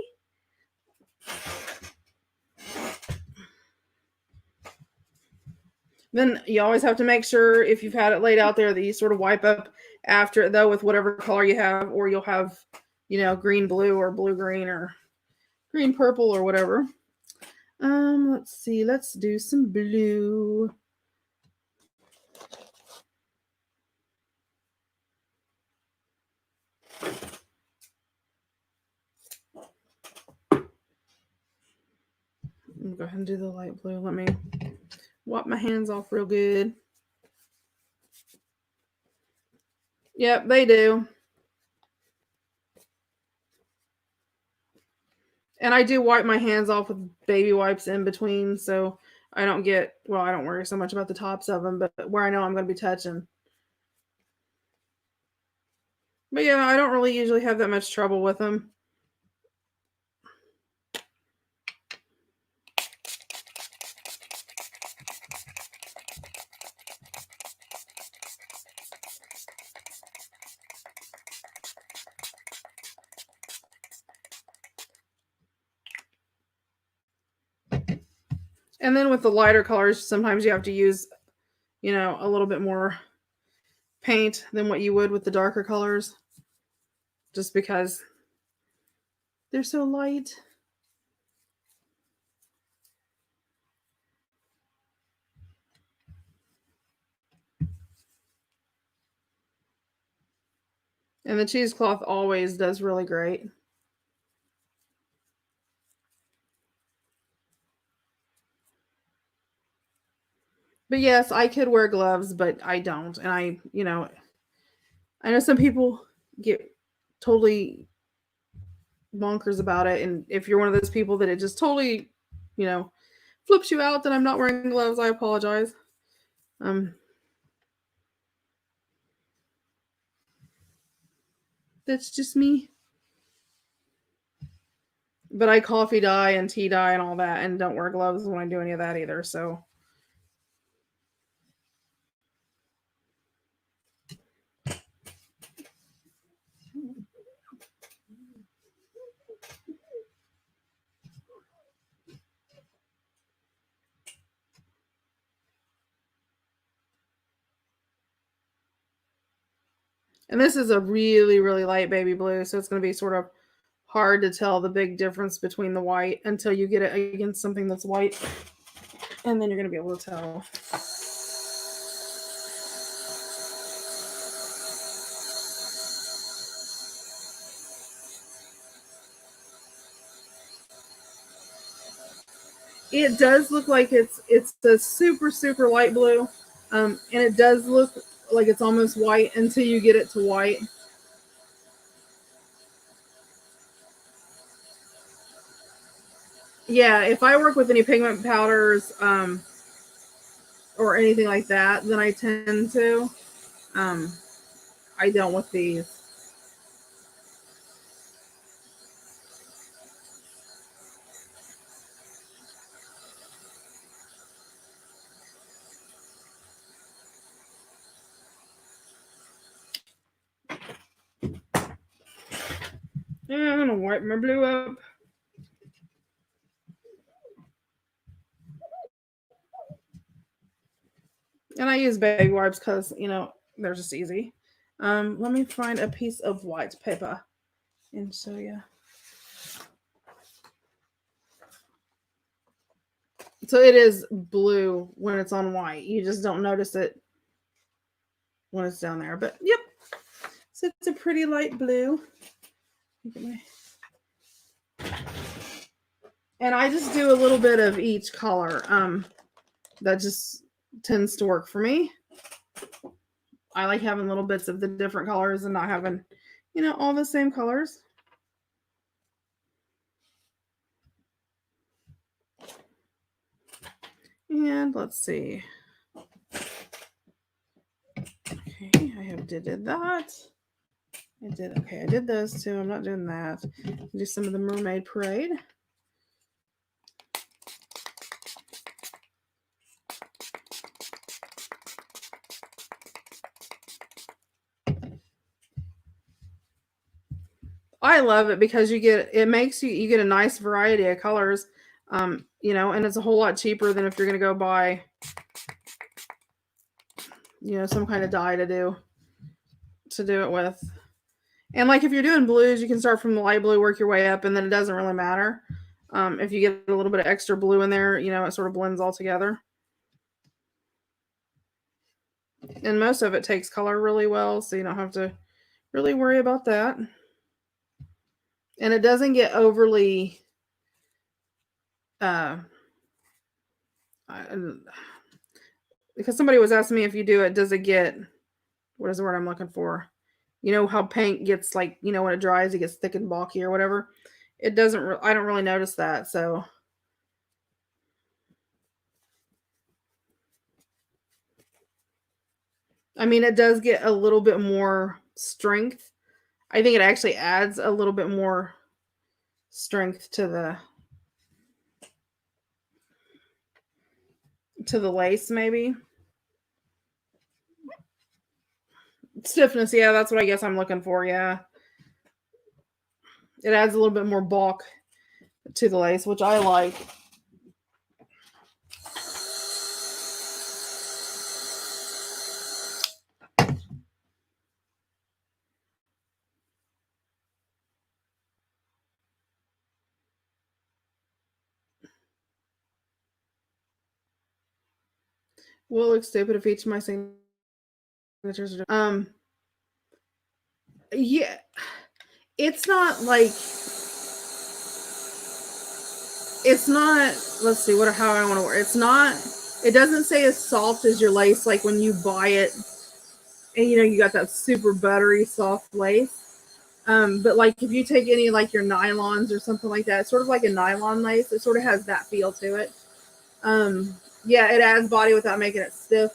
Then you always have to make sure if you've had it laid out there that you sort of wipe up after it, though, with whatever color you have, or you'll have, green blue or blue green or green purple or whatever. Let's see. Let's do some blue. I'm gonna go ahead and do the light blue. Let me wipe my hands off real good. Yep, they do. And I do wipe my hands off with baby wipes in between, so I don't worry so much about the tops of them, but where I know I'm going to be touching. But yeah, I don't really usually have that much trouble with them. And then with the lighter colors, sometimes you have to use, a little bit more paint than what you would with the darker colors, just because they're so light. And the cheesecloth always does really great. But yes, I could wear gloves, but I don't. And I know some people get totally bonkers about it. And if you're one of those people that it just totally, flips you out that I'm not wearing gloves, I apologize. That's just me. But I coffee dye and tea dye and all that, and don't wear gloves when I do any of that either. So. And this is a really, really light baby blue, so it's going to be sort of hard to tell the big difference between the white until you get it against something that's white. And then you're going to be able to tell. It does look like it's a super, super light blue. And it does look like it's almost white until you get it to white. Yeah, if I work with any pigment powders or anything like that, then I tend to. I don't with these. And I'm gonna wipe my blue up. And I use baby wipes because, they're just easy. Let me find a piece of white paper and show you. So it is blue when it's on white. You just don't notice it when it's down there. But yep. So it's a pretty light blue. And I just do a little bit of each color. That just tends to work for me. I like having little bits of the different colors and not having, all the same colors. And let's see. Okay, I have did that. I did those two. I'm not doing that. Do some of the Mermaid Parade. I love it because you get a nice variety of colors, and it's a whole lot cheaper than if you're going to go buy, some kind of dye to do it with. And like if you're doing blues, you can start from the light blue, work your way up, and then it doesn't really matter. If you get a little bit of extra blue in there, it sort of blends all together. And most of it takes color really well, so you don't have to really worry about that. And it doesn't get overly because somebody was asking me if you do it, does it get, what is the word I'm looking for? You know how paint gets like, when it dries, it gets thick and bulky or whatever. It doesn't, I don't really notice that. So I mean, it does get a little bit more strength. I think it actually adds a little bit more strength to the lace, maybe. Stiffness, yeah, that's what I guess I'm looking for, yeah. It adds a little bit more bulk to the lace, which I like. Will look stupid if each of my signatures are yeah, it's not like, it's not, let's see how I want to work. It doesn't say as soft as your lace like when you buy it and you got that super buttery soft lace. But like if you take any like your nylons or something like that, it's sort of like a nylon lace. It sort of has that feel to it. Yeah, it adds body without making it stiff.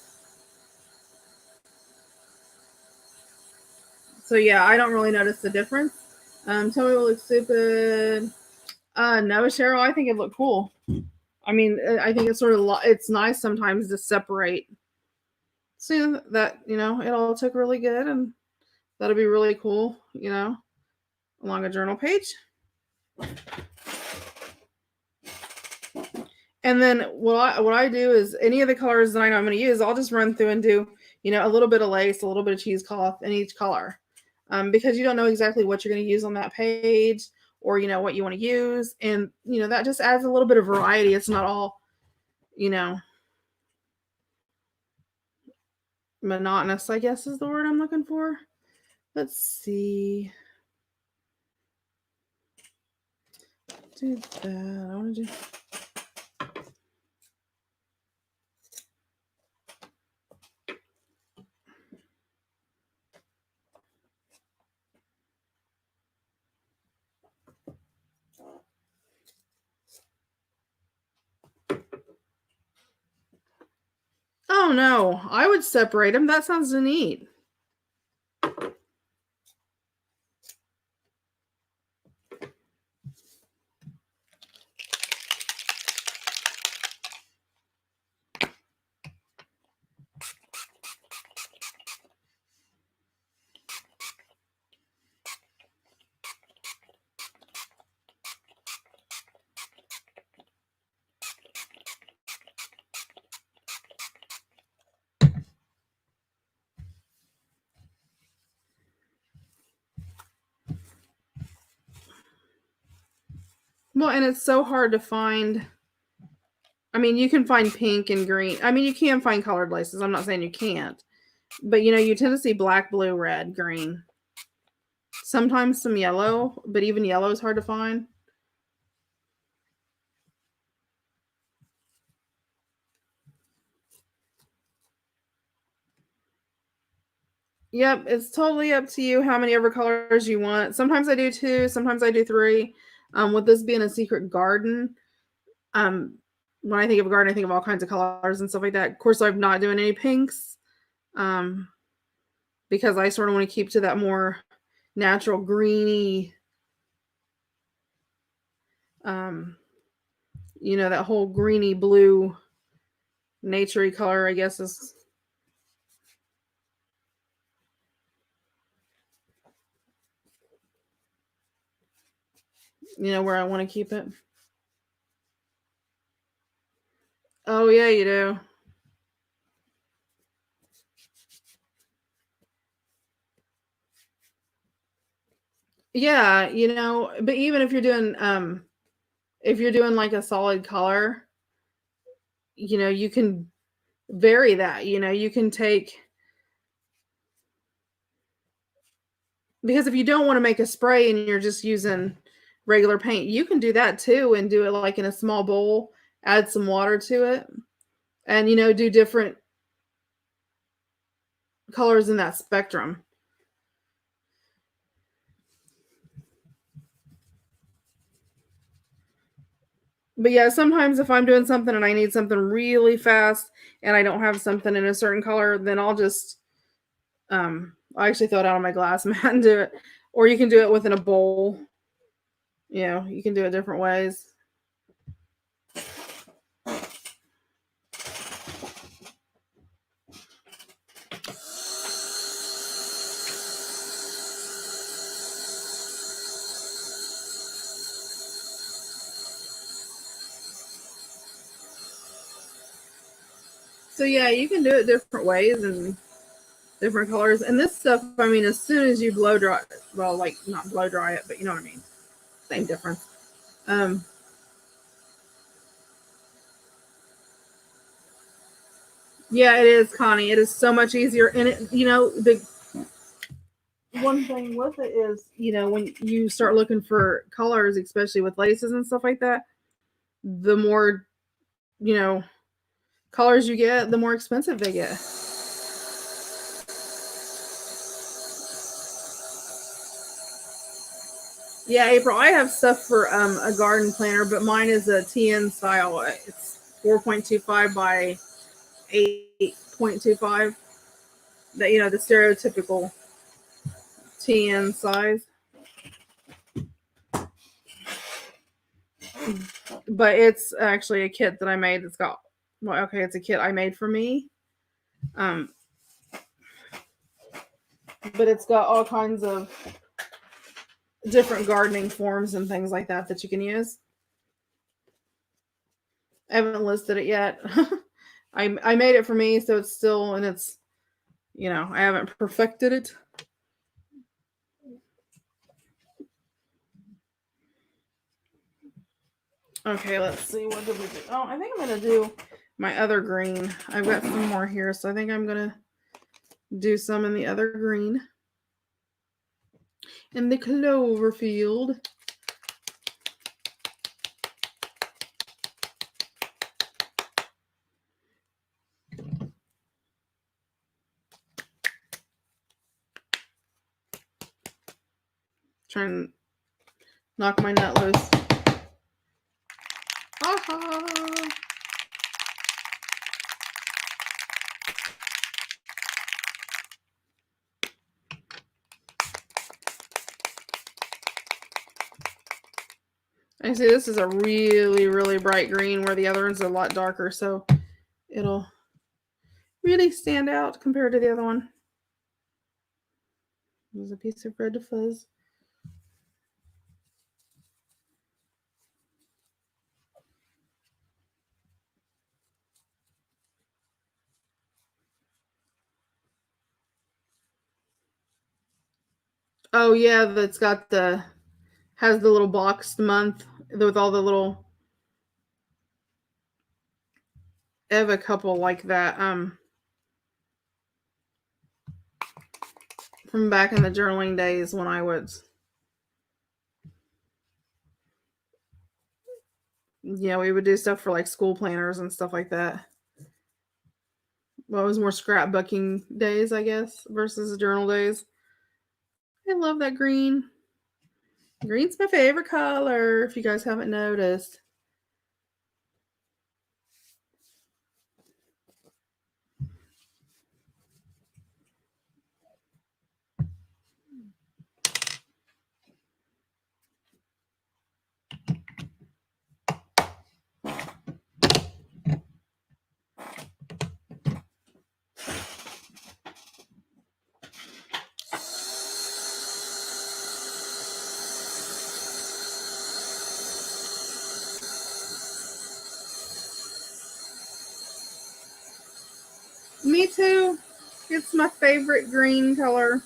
So yeah, I don't really notice the difference. Tell me what looks stupid. No, Cheryl, I think it looked cool. I mean, I think it's sort of, it's nice sometimes to separate. See that, it all took really good, and that'll be really cool, along a journal page. And then what I do is any of the colors that I know I'm going to use, I'll just run through and do, a little bit of lace, a little bit of cheesecloth in each color. Because you don't know exactly what you're going to use on that page, or, what you want to use. And, that just adds a little bit of variety. It's not all, monotonous, I guess is the word I'm looking for. Let's see. Do that. I want to do. Oh no, I would separate them. That sounds neat. Well, and it's so hard to find. I mean, you can find pink and green. I mean, you can find colored laces. I'm not saying you can't. But you tend to see black, blue, red, green. Sometimes some yellow, but even yellow is hard to find. Yep, it's totally up to you how many ever colors you want. Sometimes I do two, sometimes I do three. With this being a secret garden, um, when I think of a garden, I think of all kinds of colors and stuff like that. Of course, I'm not doing any pinks, um, because I sort of want to keep to that more natural greeny, um, that whole greeny blue naturey color, I guess is where I want to keep it. Oh yeah, you do. Yeah, but even if you're doing like a solid color, you can vary that. You can take, because if you don't want to make a spray and you're just using regular paint, you can do that too and do it like in a small bowl, add some water to it, and do different colors in that spectrum. But yeah, sometimes if I'm doing something and I need something really fast and I don't have something in a certain color, then I actually throw it out on my glass mat and do it. Or you can do it within a bowl. You can do it different ways. So yeah, you can do it different ways and different colors. And this stuff, I mean, as soon as you blow dry, well, like not blow dry it, but you know what I mean. Same difference. Um, yeah, it is, Connie. It is so much easier, and the one thing with it is, when you start looking for colors, especially with laces and stuff like that, the more you know colors you get, the more expensive they get. Yeah, April, I have stuff for a garden planter, but mine is a TN style. It's 4.25 by 8.25. The stereotypical TN size. But it's actually a kit that I made. It's got, well, okay, it's a kit I made for me. Um, but it's got all kinds of different gardening forms and things like that you can use. I haven't listed it yet. I made it for me, so it's still, and it's, I haven't perfected it. Okay, let's see. What did we do? Oh, I think I'm going to do my other green. I've got some more here, so I think I'm going to do some in the other green. In the clover field. Trying to knock my nut loose. Aha! I see this is a really, really bright green where the other one's a lot darker, so it'll really stand out compared to the other one. There's a piece of red fuzz. Oh yeah, that's got has the little boxed month with all the little. I have a couple like that. From back in the journaling days when I was, we would do stuff for like school planners and stuff like that. Well, it was more scrapbooking days, I guess, versus journal days. I love that green. Green's my favorite color, if you guys haven't noticed. Me too. It's my favorite green color.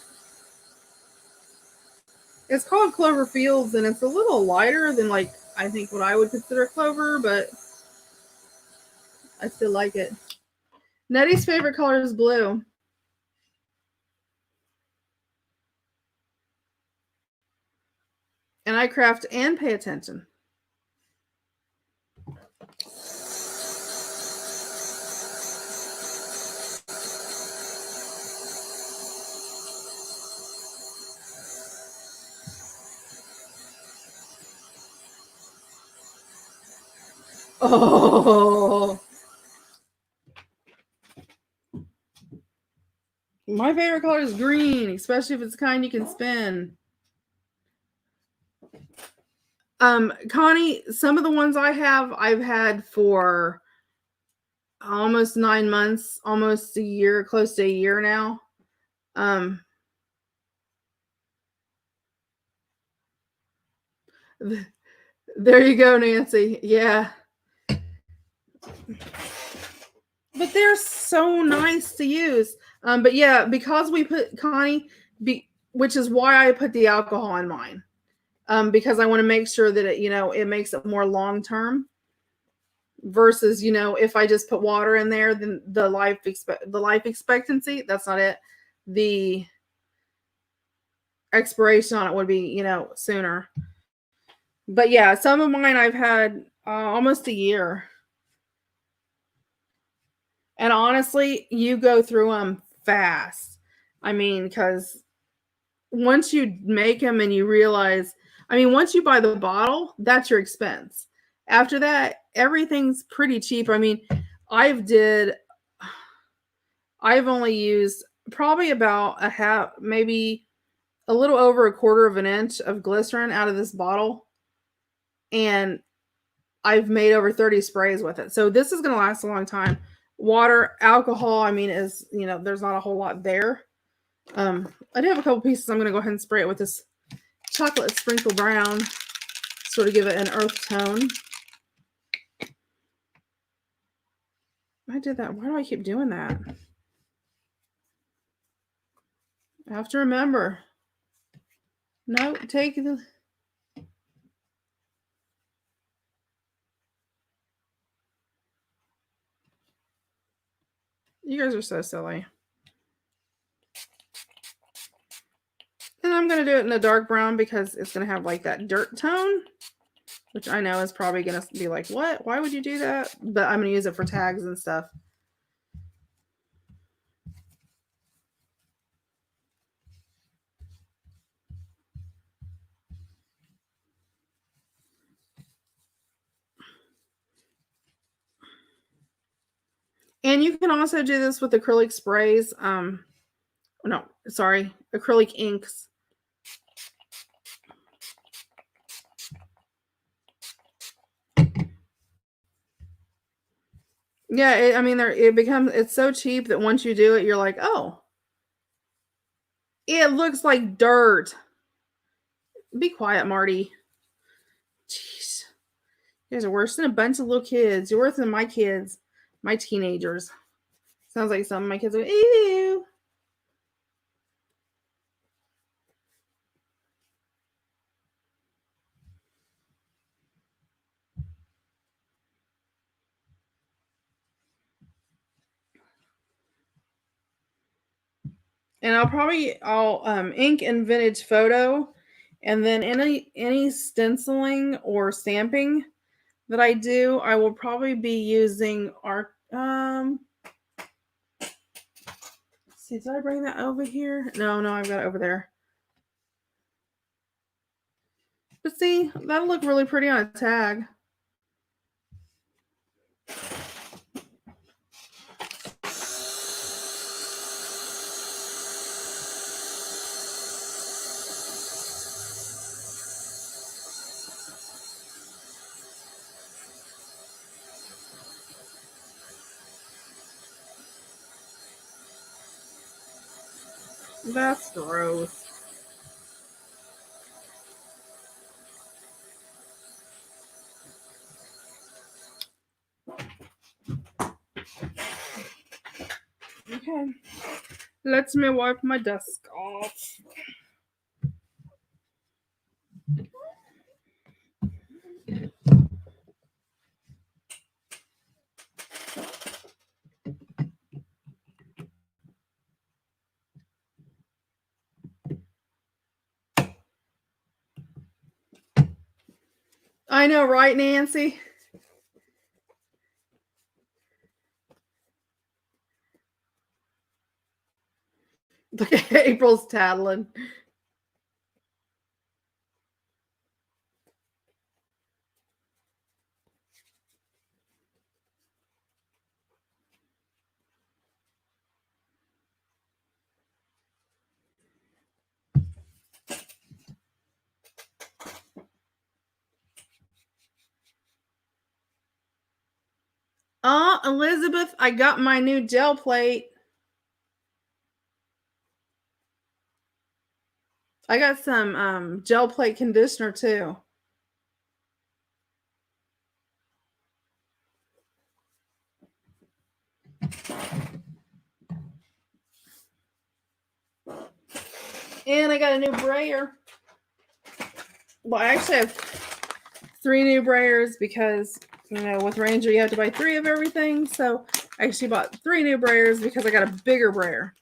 It's called Clover Fields, and it's a little lighter than, like, I think what I would consider clover, but I still like it. Nettie's favorite color is blue. And I craft and pay attention. Oh, my favorite color is green, especially if it's the kind you can spin. Connie, some of the ones I've had for almost 9 months, almost a year, close to a year now. There you go, Nancy. Yeah. But they're so nice to use. But yeah, because we put Connie, which is why I put the alcohol in mine. Because I want to make sure that it makes it more long term. Versus, if I just put water in there, then the life expectancy, that's not it. The expiration on it would be, sooner. But yeah, some of mine I've had almost a year. And honestly, you go through them fast. I mean, because once you make them and you realize, once you buy the bottle, that's your expense. After that, everything's pretty cheap. I've only used probably about a half, maybe a little over a quarter of an inch of glycerin out of this bottle. And I've made over 30 sprays with it. So this is going to last a long time. Water, alcohol, is, there's not a whole lot there. I do have a couple pieces. I'm going to go ahead and spray it with this chocolate sprinkle brown, sort of give it an earth tone. I did that. Why do I keep doing that? I have to remember. No, take the... You guys are so silly. And I'm going to do it in a dark brown because it's going to have like that dirt tone, which I know is probably going to be like, what? Why would you do that? But I'm going to use it for tags and stuff. And you can also do this with acrylic sprays. Acrylic inks. Yeah, it's so cheap that once you do it, you're like, oh, it looks like dirt. Be quiet, Marty. Jeez. You guys are worse than a bunch of little kids. You're worse than my kids, my teenagers. Sounds like some of my kids are, ew. And I'll ink in vintage photo, and then any stenciling or stamping that I do, I will probably be using art. See, did I bring that over here? No, I've got it over there. But see, that'll look really pretty on a tag. That's gross. Okay. Let me wipe my desk off. I know, right, Nancy? Look at April's tattling. Elizabeth, I got my new gel plate. I got some gel plate conditioner too. And I got a new brayer. Well, I actually have 3 new brayers because, with Ranger you have to buy 3 of everything. So I actually bought 3 new brayers because I got a bigger brayer.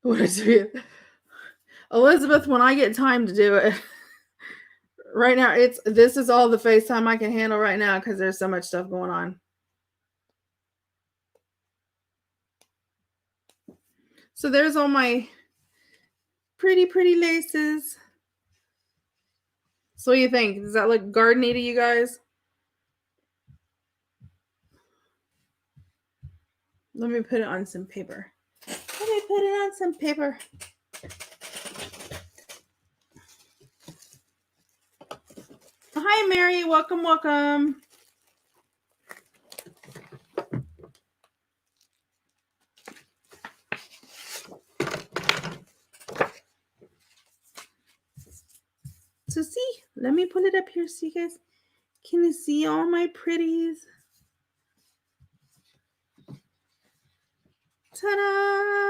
What is it? Elizabeth, when I get time to do it. Right now, this is all the FaceTime I can handle right now because there's so much stuff going on. So there's all my pretty laces. So what do you think? Does that look gardeny to you guys? Let me put it on some paper. Hi, Mary. Welcome. So see, let me pull it up here so you guys can see all my pretties. Ta-da!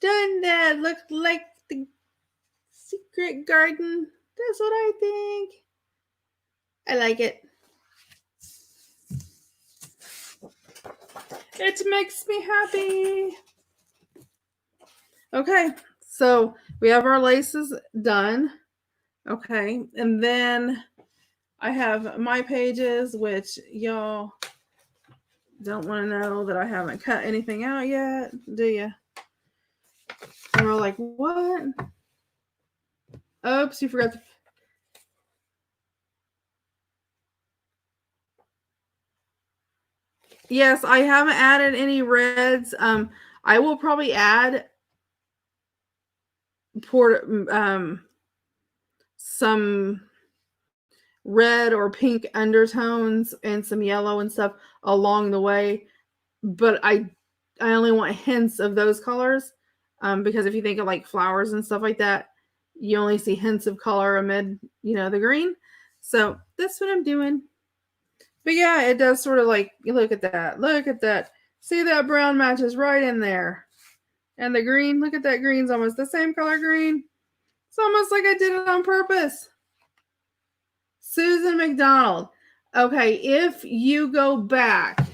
Doesn't that look like the secret garden? That's what I think. I like it. It makes me happy. Okay, so we have our laces done. Okay, and then I have my pages, which y'all don't want to know that I haven't cut anything out yet, do you? And we're like, what? Oops, you forgot to... Yes, I haven't added any reds. I will probably add some red or pink undertones and some yellow and stuff along the way, but I only want hints of those colors, because if you think of like flowers and stuff like that, you only see hints of color amid the green. So that's what I'm doing. But yeah, it does sort of like, look at that. Look at that. See, that brown matches right in there. And the green, look at that green's almost the same color green. It's almost like I did it on purpose. Susan McDonald. Okay, if you go back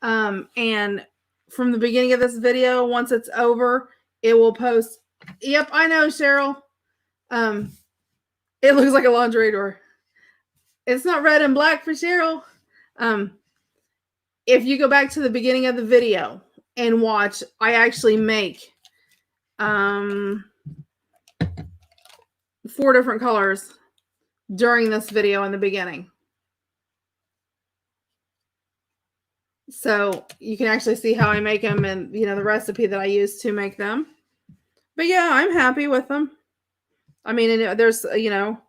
and from the beginning of this video, once it's over, it will post. Yep, I know, Cheryl. It looks like a laundry door. It's not red and black for Cheryl. If you go back to the beginning of the video and watch, I actually make 4 different colors during this video in the beginning. So you can actually see how I make them and, you know, the recipe that I use to make them. But yeah, I'm happy with them. I mean, there's, you know,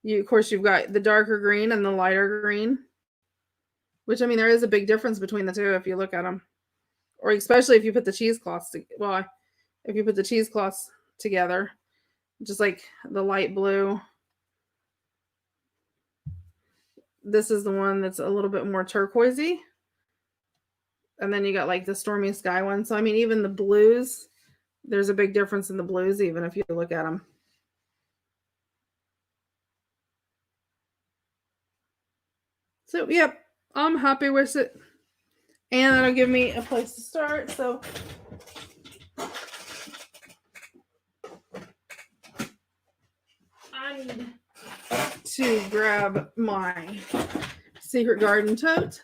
of course you've got the darker green and the lighter green, which, I mean, there is a big difference between the two if you look at them, or especially if you put the cheesecloths. Well, if you put the cheesecloths together, just like the light blue. This is the one that's a little bit more turquoisey. And then you got like the stormy sky one. So, I mean, even the blues, there's a big difference in the blues, even if you look at them. So, yep, I'm happy with it. And that'll give me a place to start. So, I need to grab my Secret Garden tote.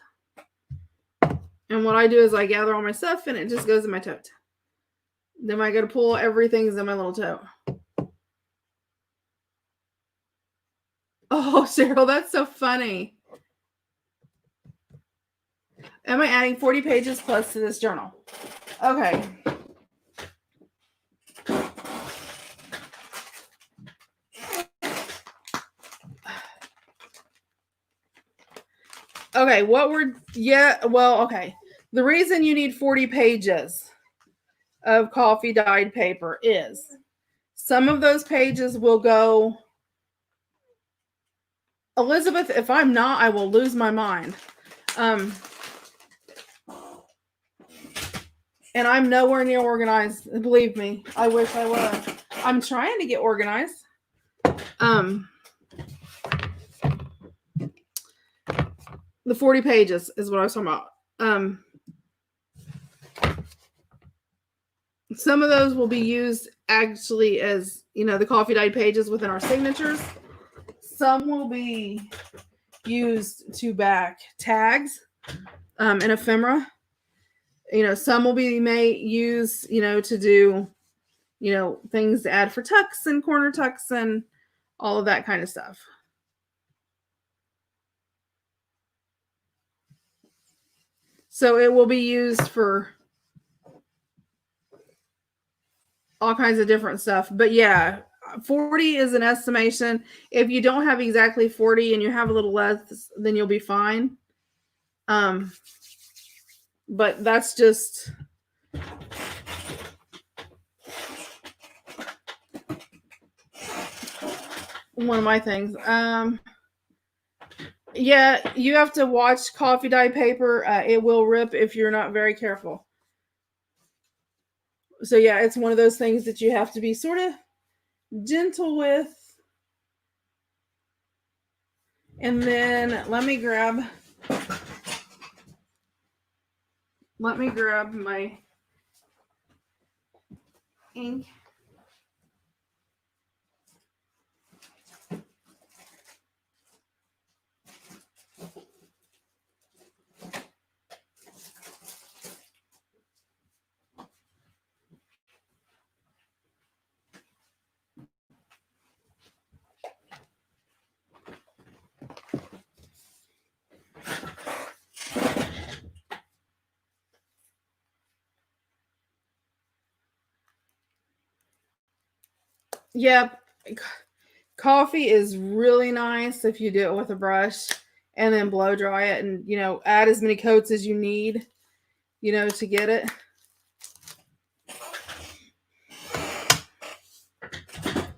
And what I do is I gather all my stuff and it just goes in my tote. Then I got to pull everything's in my little tote. Oh, Cheryl, that's so funny. Am I adding 40 pages plus to this journal? Okay. Okay, okay. The reason you need 40 pages of coffee dyed paper is some of those pages will go. Elizabeth, if I'm not, I will lose my mind. And I'm nowhere near organized. Believe me, I wish I was. I'm trying to get organized. The 40 pages is what I was talking about. Some of those will be used actually as, you know, the coffee dyed pages within our signatures. Some will be used to back tags and ephemera. You know, some will be used, you know, to do, you know, things to add for tucks and corner tucks and all of that kind of stuff. So it will be used for all kinds of different stuff. But yeah, 40 is an estimation. If you don't have exactly 40 and you have a little less, then you'll be fine. But that's just one of my things. Yeah, you have to watch coffee dye paper. It will rip if you're not very careful. So yeah, it's one of those things that you have to be sort of gentle with. And then let me grab my ink. Yep. Coffee is really nice if you do it with a brush and then blow dry it and, you know, add as many coats as you need, you know, to get it.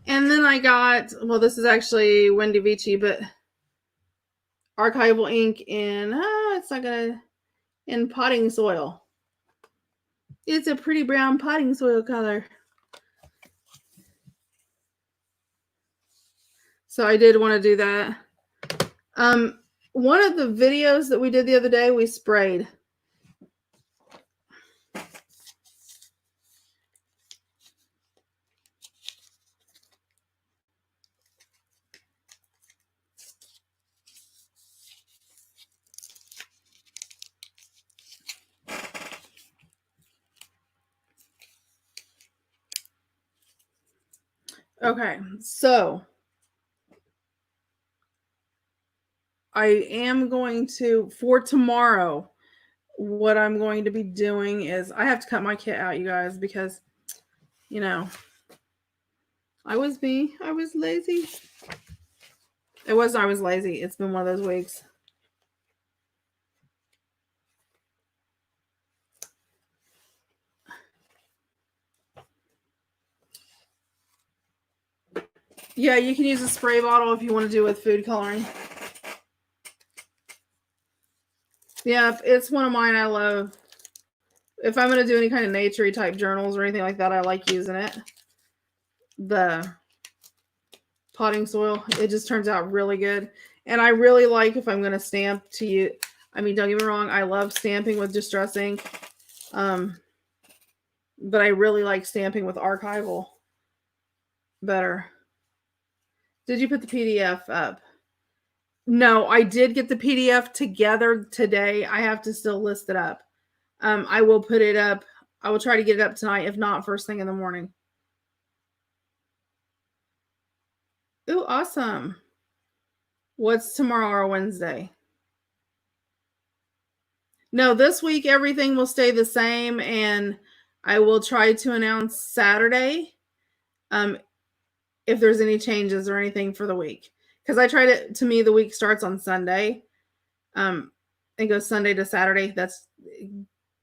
And then I got, well, this is actually Wendy Vici, but archival ink in, it's not gonna, in potting soil. It's a pretty brown potting soil color. So I did want to do that. One of the videos that we did the other day, we sprayed. Okay, so I am going to, for tomorrow, what I'm going to be doing is, I have to cut my kit out, you guys, because, you know, I was lazy. It wasn't I was lazy. It's been one of those weeks. Yeah, you can use a spray bottle if you want to do with food coloring. Yeah, it's one of mine I love. If I'm going to do any kind of nature-y type journals or anything like that, I like using it. The potting soil, it just turns out really good. And I really like, if I'm going to stamp, to use, I mean, don't get me wrong, I love stamping with Distress ink. But I really like stamping with archival better. Did you put the PDF up? No, I did get the PDF together today. I have to still list it up. I will put it up. I will try to get it up tonight, if not first thing in the morning. Ooh, awesome. What's tomorrow or Wednesday? No, this week everything will stay the same, and I will try to announce Saturday if there's any changes or anything for the week. Because I try to me, the week starts on Sunday. It goes Sunday to Saturday. That's,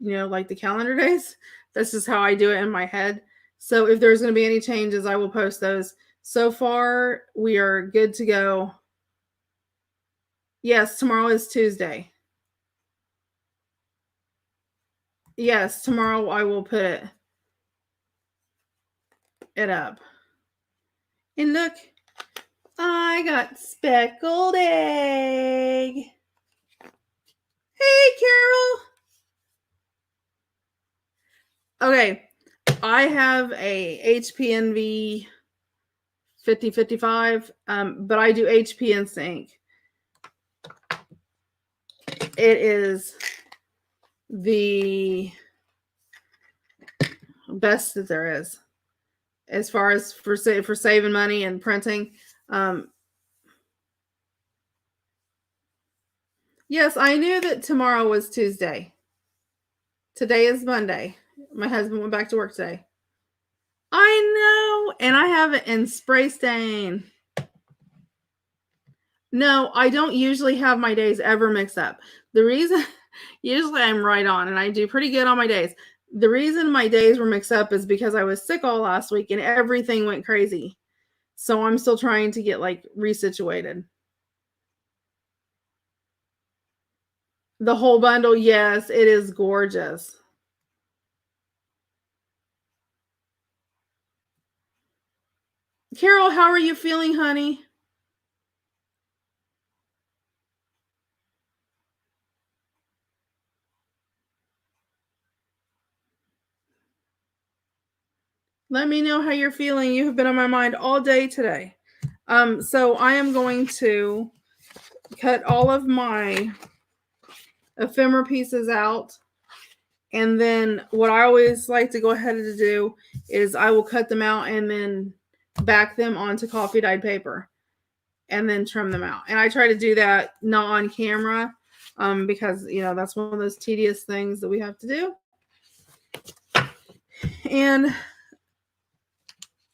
like the calendar days. That's just how I do it in my head. So if there's going to be any changes, I will post those. So far, we are good to go. Yes, tomorrow is Tuesday. Yes, tomorrow I will put it up. And look, I got speckled egg. Hey, Carol. Okay, I have a HPNV 5055, but I do HP Instinct. It is the best that there is, as far as for saving money and printing. Yes, I knew that tomorrow was Tuesday. Today is Monday. My husband went back to work today. I know, and I have it in spray stain. No, I don't usually have my days ever mixed up. The reason, usually I'm right on, and I do pretty good on my days. The reason my days were mixed up is because I was sick all last week and everything went crazy. So I'm still trying to get resituated. The whole bundle, yes, it is gorgeous. Carol, how are you feeling, honey? Let me know how you're feeling. You have been on my mind all day today. So I am going to cut all of my ephemera pieces out. And then what I always like to go ahead and do is I will cut them out and then back them onto coffee dyed paper and then trim them out. And I try to do that not on camera because, that's one of those tedious things that we have to do. And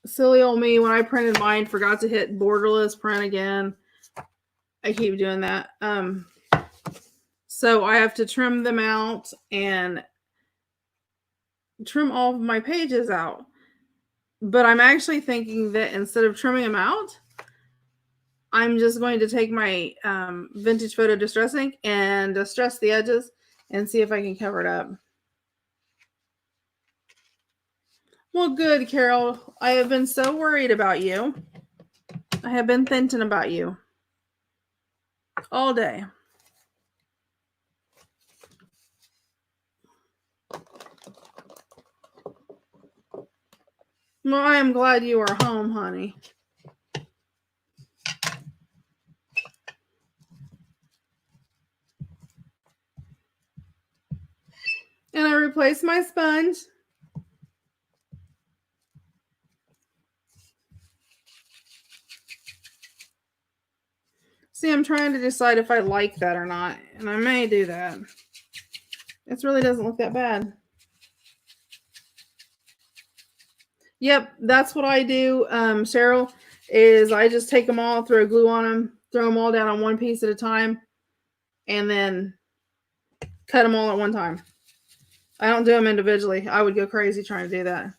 silly old me, when I printed mine, forgot to hit borderless print again. I keep doing that. So I have to trim them out and trim all of my pages out. But I'm actually thinking that instead of trimming them out, I'm just going to take my vintage photo distress ink and distress the edges and see if I can cover it up. Well, good, Carol. I have been so worried about you. I have been thinking about you all day. Well, I am glad you are home, honey. And I replaced my sponge. See, I'm trying to decide if I like that or not, and I may do that. It really doesn't look that bad. Yep, that's what I do, Cheryl, is I just take them all, throw glue on them, throw them all down on one piece at a time, and then cut them all at one time. I don't do them individually. I would go crazy trying to do that.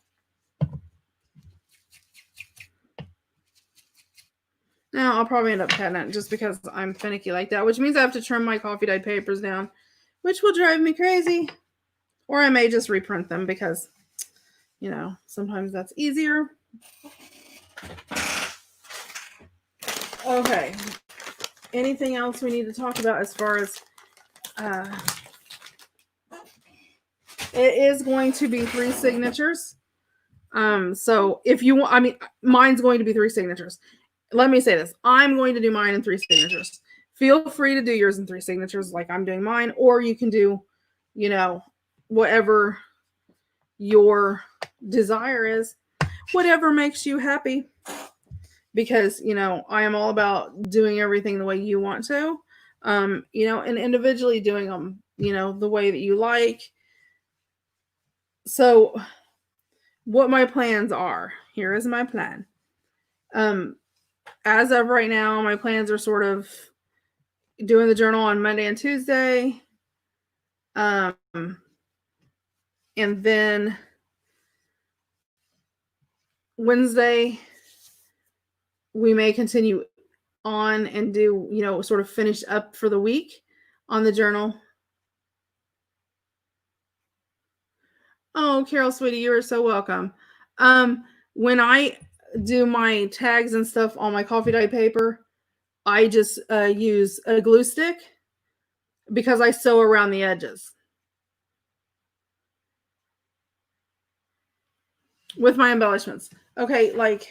Now, I'll probably end up cutting it just because I'm finicky like that, which means I have to trim my coffee dyed papers down, which will drive me crazy. Or I may just reprint them because, you know, sometimes that's easier. Okay. Anything else we need to talk about as far as it is going to be 3 signatures. So if you want, I mean, mine's going to be 3 signatures. Let me say this. I'm going to do mine in 3 signatures. Feel free to do yours in 3 signatures like I'm doing mine, or you can do, you know, whatever your desire is, whatever makes you happy. Because, you know, I am all about doing everything the way you want to, you know, and individually doing them, you know, the way that you like. So what my plans are, here is my plan. As of right now, my plans are sort of doing the journal on Monday and Tuesday. And then Wednesday, we may continue on and do, you know, sort of finish up for the week on the journal. Oh, Carol, sweetie, you are so welcome. When I do my tags and stuff on my coffee dye paper, I just use a glue stick because I sew around the edges with my embellishments. Okay, like,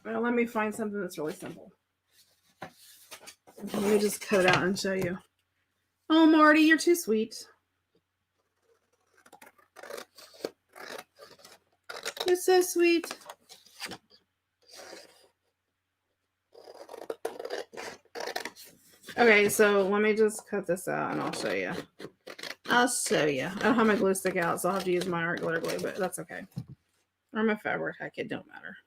well, let me find something that's really simple. Let me just cut it out and show you. Oh, Marty, you're too sweet. You're so sweet. Okay, so let me just cut this out and I'll show you. I'll show you. I don't have my glue stick out, so I'll have to use my art glitter glue, but that's okay. Or my fabric, heck, it don't matter.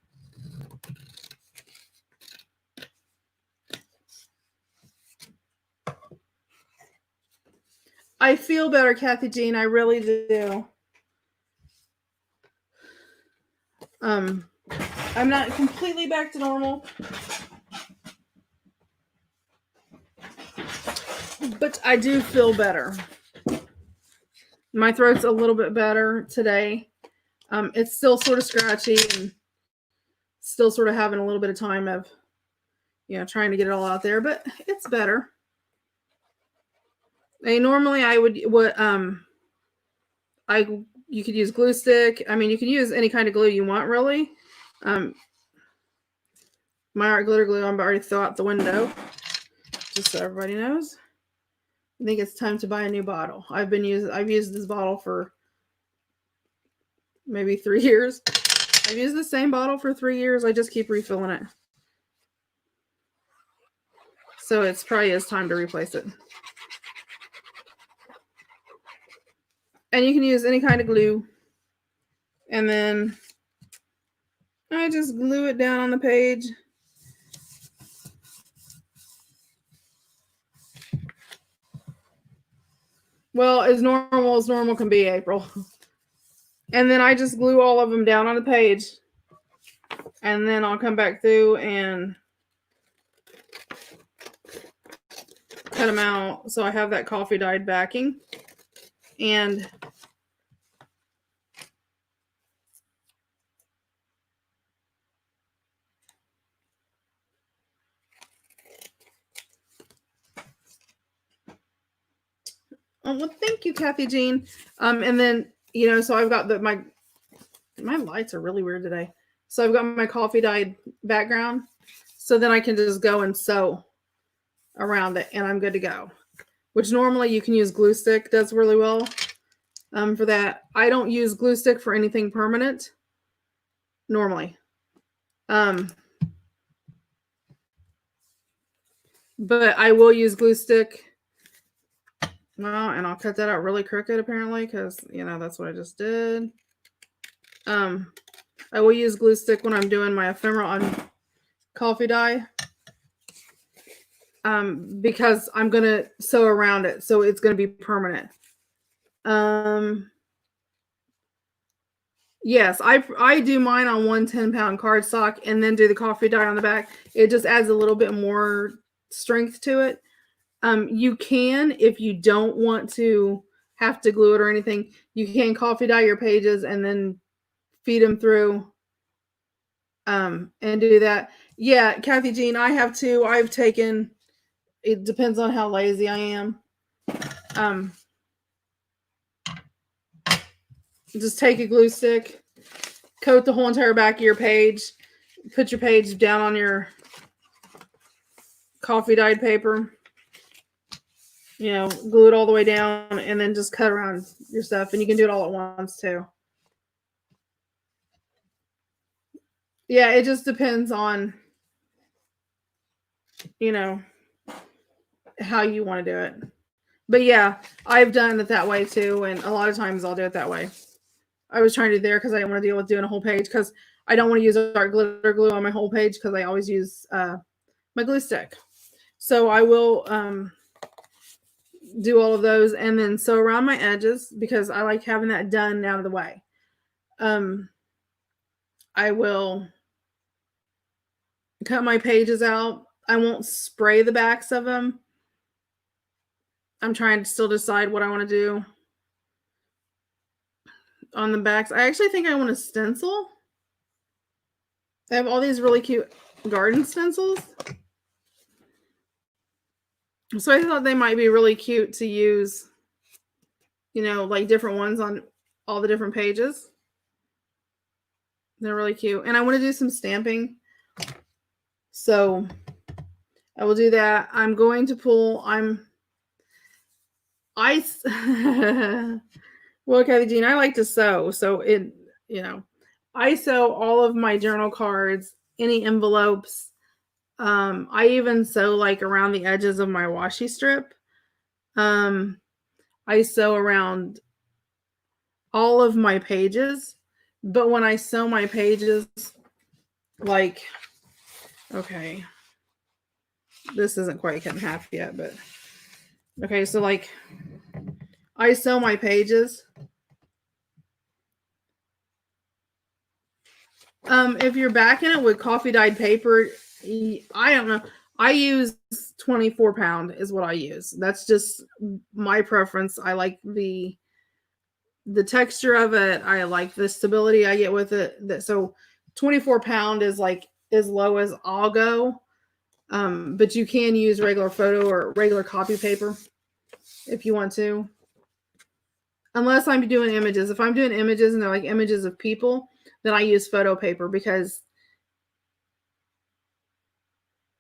I feel better, Kathy Jean. I really do. I'm not completely back to normal, but I do feel better. My throat's a little bit better today. It's still sort of scratchy and still sort of having a little bit of time of, you know, trying to get it all out there, but it's better. Normally I would you could use glue stick. I mean, you can use any kind of glue you want, really. My art glitter glue I'm already throw out the window, just so everybody knows. I think it's time to buy a new bottle. I've used this bottle for maybe 3 years. I've used the same bottle for 3 years. I just keep refilling it. So it's probably is time to replace it. And you can use any kind of glue. And then I just glue it down on the page. Well, as normal can be, April. And then I just glue all of them down on the page. And then I'll come back through and cut them out. So I have that coffee dyed backing. And oh, well, thank you, Kathy Jean. And then, you know, so I've got my lights are really weird today. So I've got my coffee dyed background. So then I can just go and sew around it and I'm good to go. Which normally you can use glue stick, does really well for that. I don't use glue stick for anything permanent normally. But I will use glue stick. Well, and I'll cut that out really crooked apparently because, you know, that's what I just did. I will use glue stick when I'm doing my ephemera on coffee dye. Because I'm going to sew around it. So it's going to be permanent. Yes, I do mine on 1 10-pound cardstock and then do the coffee dye on the back. It just adds a little bit more strength to it. You can, if you don't want to have to glue it or anything, you can coffee dye your pages and then feed them through and do that. Yeah, Kathy Jean, I have too. I've taken, it depends on how lazy I am. Just take a glue stick, coat the whole entire back of your page, put your page down on your coffee dyed paper, you know, glue it all the way down, and then just cut around your stuff. And you can do it all at once too. Yeah, it just depends on, you know, how you want to do it. But yeah, I've done it that way too, and a lot of times I'll do it that way. I was trying to do there because I didn't want to deal with doing a whole page because I don't want to use art glitter glue on my whole page because I always use my glue stick. So I will do all of those and then sew around my edges because I like having that done out of the way. I will cut my pages out. I won't spray the backs of them. I'm trying to still decide what I want to do on the backs. I actually think I want a stencil. I have all these really cute garden stencils. So I thought they might be really cute to use, you know, like different ones on all the different pages. They're really cute. And I want to do some stamping. So I will do that. I'm going to pull, well, Kathy Jean, I like to sew. So it, you know, I sew all of my journal cards, any envelopes. I even sew like around the edges of my washi strip. I sew around all of my pages, but when I sew my pages, like, okay, this isn't quite cut in half yet, but okay, so like I sew my pages. If you're backing it with coffee dyed paper, I don't know. I use 24-pound is what I use. That's just my preference. I like the texture of it. I like the stability I get with it. So 24-pound is like as low as I'll go. But you can use regular photo or regular copy paper if you want to. Unless I'm doing images. If I'm doing images and they're like images of people, then I use photo paper because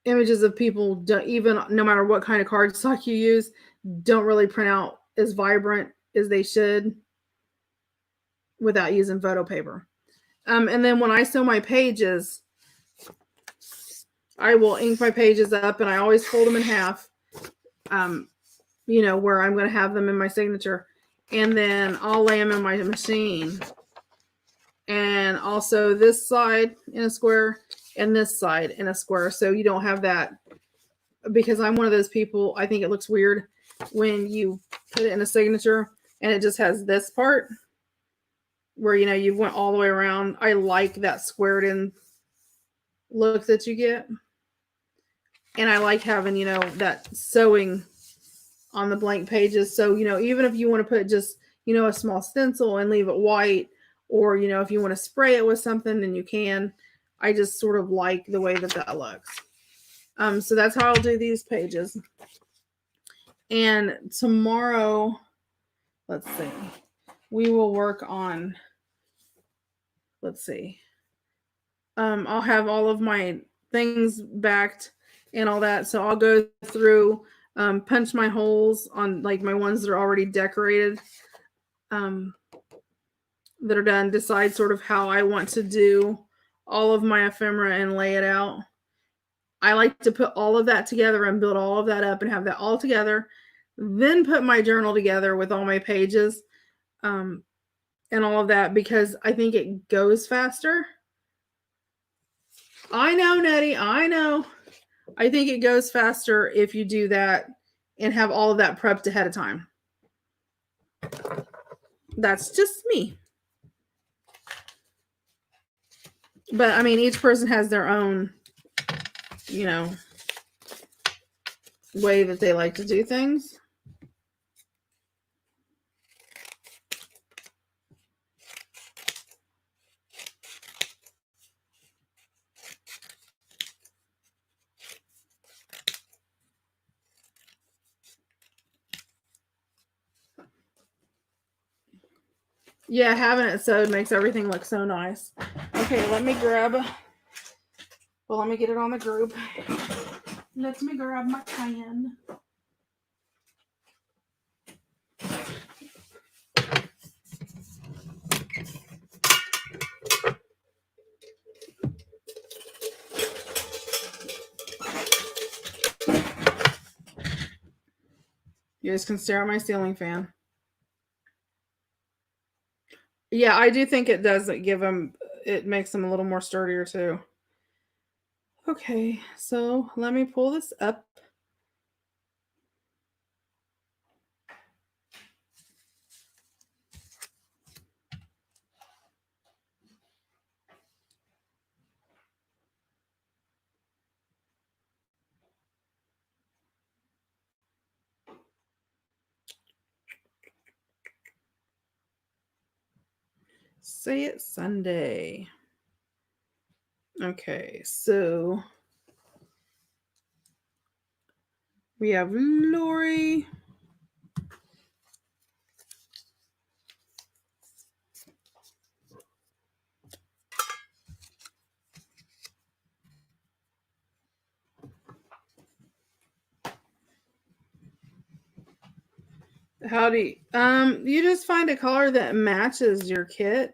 images of people don't, even no matter what kind of cardstock you use, don't really print out as vibrant as they should without using photo paper. And then when I sew my pages, I will ink my pages up and I always fold them in half, you know, where I'm going to have them in my signature. And then I'll lay them in my machine. And also this side in a square and this side in a square. So you don't have that, because I'm one of those people, I think it looks weird when you put it in a signature and it just has this part. where, you know, you went all the way around. I like that squared in look that you get. And I like having, you know, that sewing on the blank pages. So, you know, even if you want to put just, you know, a small stencil and leave it white, or, you know, if you want to spray it with something, then you can. I just sort of like the way that that looks. So that's how I'll do these pages. And tomorrow, let's see, we will work on, let's see, I'll have all of my things backed and all that. So I'll go through, punch my holes on like my ones that are already decorated, that are done, decide sort of how I want to do all of my ephemera and lay it out. I like to put all of that together and build all of that up and have that all together, then put my journal together with all my pages, and all of that, because I think it goes faster. I know, Nettie, I know. I think it goes faster if you do that and have all of that prepped ahead of time. That's just me. But I mean, each person has their own, you know, way that they like to do things. Yeah, having it sewed makes everything look so nice. Okay, let me get it on the group. Let me grab my pen. You guys can stare at my ceiling fan. Yeah, I do think it does give them, it makes them a little more sturdier too. Okay, so let me pull this up. Say it Sunday. Okay, so we have Lori. Howdy. You just find a color that matches your kit.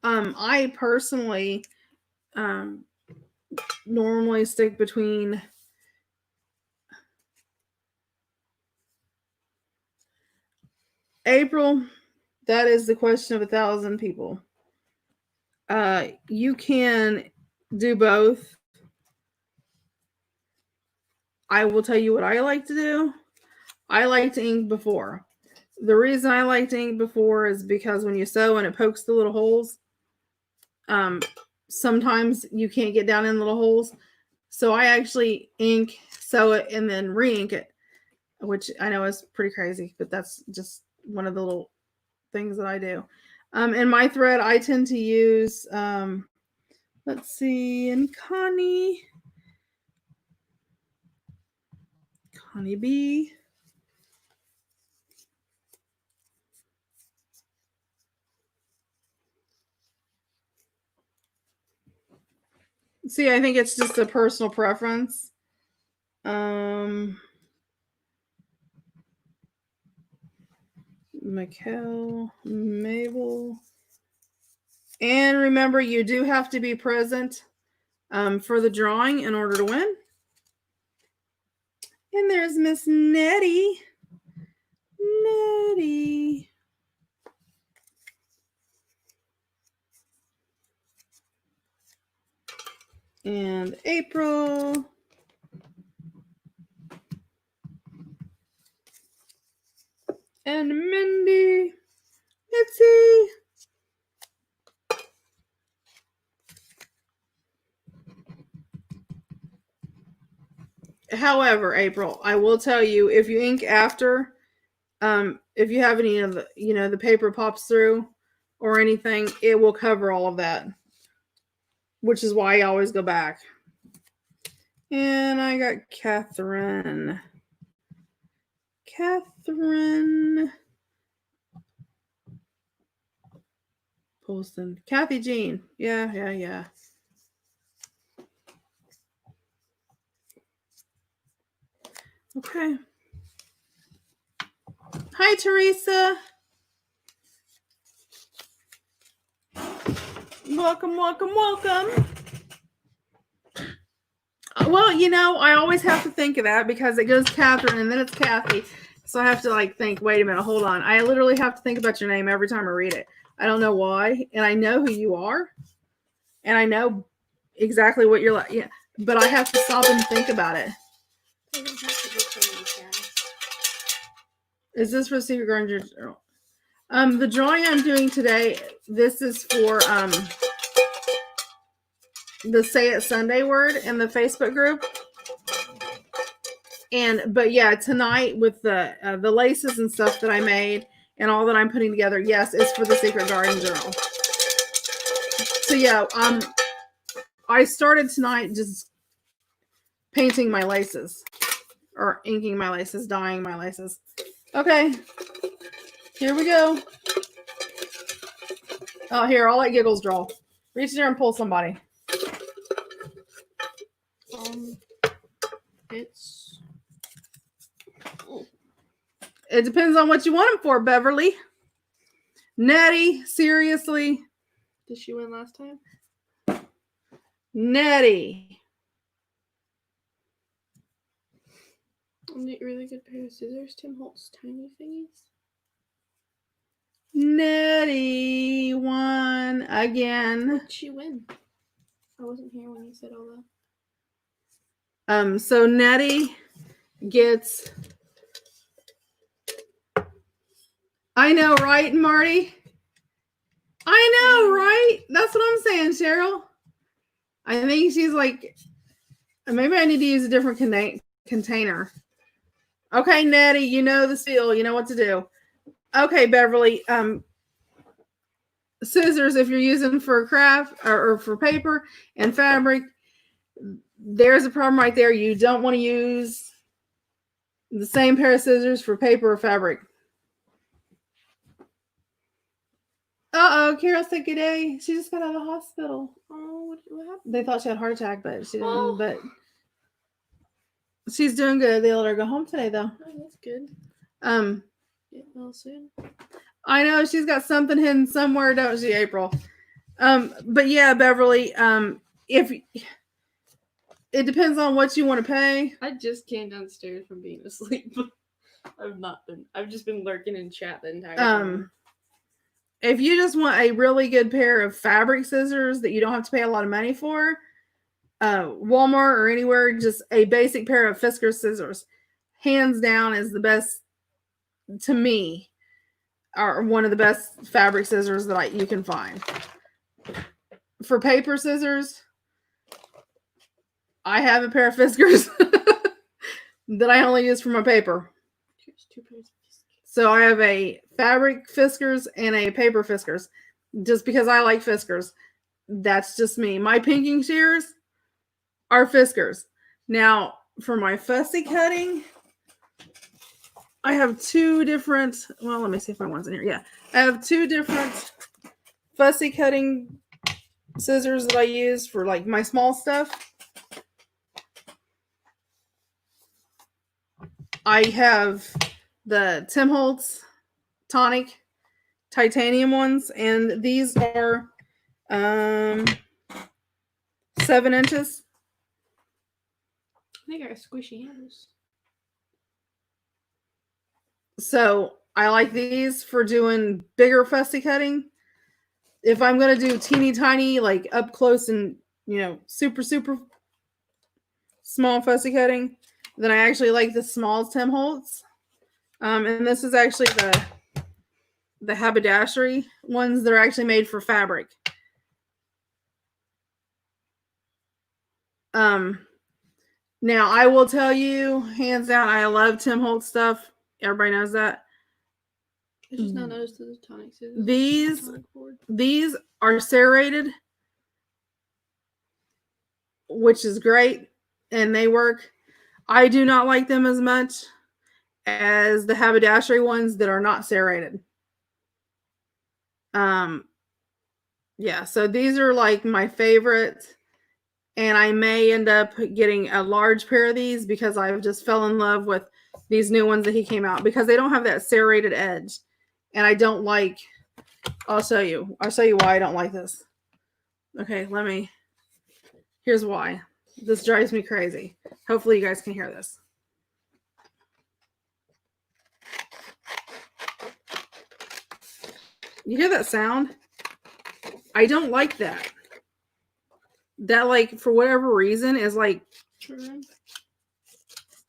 I personally normally stick between April. That is the question of 1,000 people. You can do both. I will tell you what I like to do. I like to ink before. The reason I like to ink before is because when you sew and it pokes the little holes, sometimes you can't get down in little holes. So I actually ink, sew it, and then re-ink it, which I know is pretty crazy, but that's just one of the little things that I do. In my thread, I tend to use, let's see, and Connie B. See, I think it's just a personal preference. Mabel. And remember, you do have to be present for the drawing in order to win. And there's Miss Nettie. Nettie. And April. And Mindy. Mitzi. However, April, I will tell you, if you ink after, if you have any of the, the paper pops through or anything, it will cover all of that, which is why I always go back. And I got Catherine. Polston. Kathy Jean. Yeah. Okay. Hi, Teresa. Welcome. Well, I always have to think of that because it goes Catherine and then it's Kathy. So I have to think, wait a minute, hold on. I literally have to think about your name every time I read it. I don't know why. And I know who you are. And I know exactly what you're like. Yeah, but I have to stop and think about it. Is this for Secret Garden Journal? The drawing I'm doing today, this is for the Say It Sunday word in the Facebook group. But yeah, tonight with the laces and stuff that I made and all that I'm putting together, yes, it's for the Secret Garden Journal. So yeah, I started tonight just painting my laces or inking my laces, dyeing my laces. Okay, here we go. Oh, here, I'll let Giggles draw. Reach there and pull somebody. It depends on what you want them for, Beverly. Nettie, seriously. Did she win last time? Nettie. I need a really good pair of scissors. Tim Holtz tiny thingies. Nettie won again. What did she win? I wasn't here when you said all that. So Nettie gets. I know, right, Marty? I know, right? That's what I'm saying, Cheryl. I think she's like, maybe I need to use a different container. Okay, Nettie, you know the spiel. You know what to do. Okay, Beverly. Scissors, if you're using for craft or for paper and fabric, there's a problem right there. You don't want to use the same pair of scissors for paper or fabric. Uh-oh, Carol said good day. She just got out of the hospital. Oh, what happened? They thought she had a heart attack, but she didn't. But she's doing good. They let her go home today, though. Oh, that's good. Get well soon. I know she's got something hidden somewhere, don't she, April? But yeah, Beverly. If it depends on what you want to pay. I just came downstairs from being asleep. I've just been lurking in chat the entire time. If you just want a really good pair of fabric scissors that you don't have to pay a lot of money for, Walmart or anywhere, just a basic pair of Fiskars scissors, hands down, is the best to me, are one of the best fabric scissors that you can find. For paper scissors, I have a pair of Fiskars that I only use for my paper. Here's 2 pairs of Fiskars. So I have a fabric Fiskars and a paper Fiskars, just because I like Fiskars. That's just me. My pinking shears are Fiskars. Now, for my fussy cutting, I have 2 different, well, let me see if my one's in here. Yeah, I have 2 different fussy cutting scissors that I use for like my small stuff. I have the Tim Holtz Tonic titanium ones, and these are 7 inches. I think I got squishy handles. So I like these for doing bigger fussy cutting. If I'm going to do teeny tiny, like up close and, super, super small fussy cutting, then I actually like the small Tim Holtz. And this is actually the haberdashery ones that are actually made for fabric. Now, I will tell you, hands down, I love Tim Holtz stuff. Everybody knows that. I just now noticed the tonic scissors. These are serrated, which is great, and they work. I do not like them as much as the haberdashery ones that are not serrated. Yeah, so these are like my favorites, and I may end up getting a large pair of these because I've just fell in love with these new ones that he came out because they don't have that serrated edge, and I don't like. I'll show you why I don't like this. Okay, here's why. This drives me crazy. Hopefully you guys can hear this. You hear that sound? I don't like that. That, like, for whatever reason is like,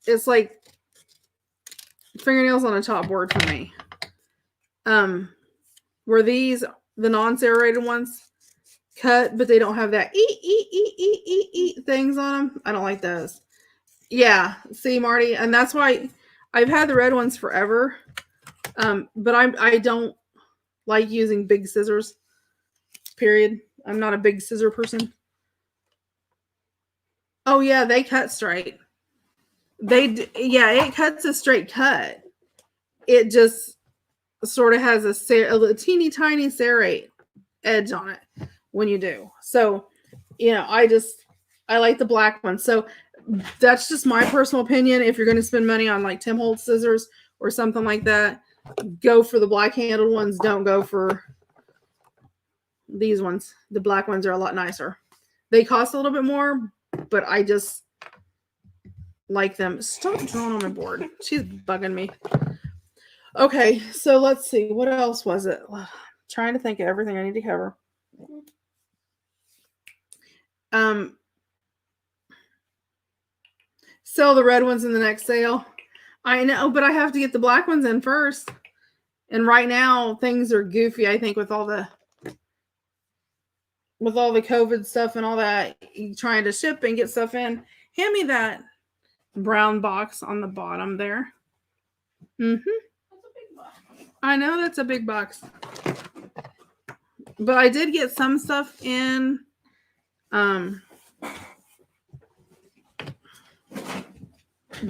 it's like fingernails on a chalkboard for me. Were these the non-serrated ones cut, but they don't have that things on them? I don't like those. Yeah, see, Marty, and that's why I've had the red ones forever. But I don't like using big scissors. Period. I'm not a big scissor person. Oh yeah, they cut straight. It cuts a straight cut. It just sort of has a teeny tiny serrate edge on it when you do. So, I like the black one. So that's just my personal opinion. If you're going to spend money on like Tim Holtz scissors or something like that, go for the black handled ones. Don't go for these ones. The black ones are a lot nicer. They cost a little bit more, but I just like them. Stop drawing on my board. She's bugging me. Okay, so let's see. What else was it? Trying to think of everything I need to cover. Sell the red ones in the next sale. I know, but I have to get the black ones in first. And right now things are goofy, I think, with all the COVID stuff and all that, trying to ship and get stuff in. Hand me that brown box on the bottom there. Mm-hmm. That's a big box. I know that's a big box. But I did get some stuff in.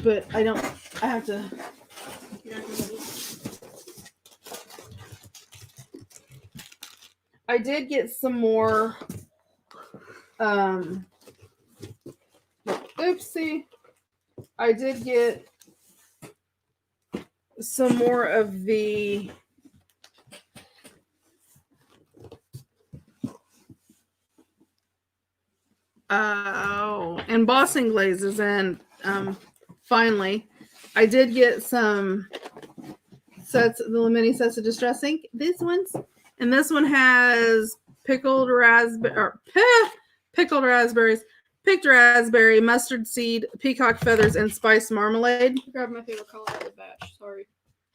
But I have to. I did get some more. Oopsie. I did get some more of the embossing glazes, and finally I did get some sets, the mini sets of Distress ink. These ones, and this one has pickled raspberries, picked raspberry, mustard seed, peacock feathers, and spiced marmalade. I grabbed my favorite color of the batch. Sorry.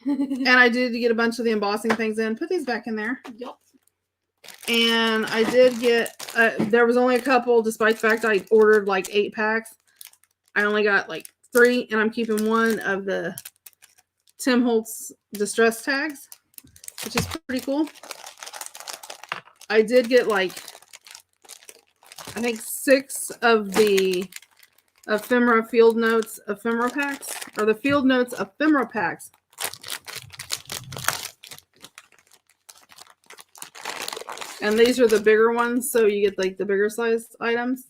And I did get a bunch of the embossing things in. Put these back in there. Yep. And I did get, there was only a couple, despite the fact I ordered like 8 packs. I only got like 3, and I'm keeping one of the Tim Holtz distress tags, which is pretty cool. I did get like, I think 6 of the ephemera field notes ephemera packs, or the field notes ephemera packs. And these are the bigger ones, so you get like the bigger sized items.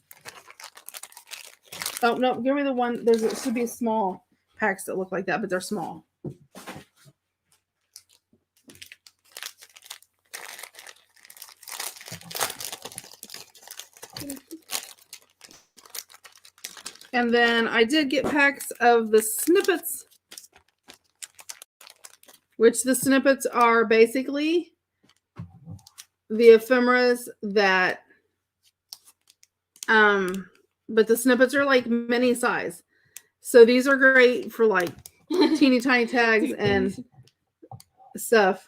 Oh no, give me the one. There should be small packs that look like that, but they're small. And then I did get packs of the snippets, which the snippets are basically the ephemeras that, but the snippets are like mini size. So these are great for like teeny tiny tags and stuff.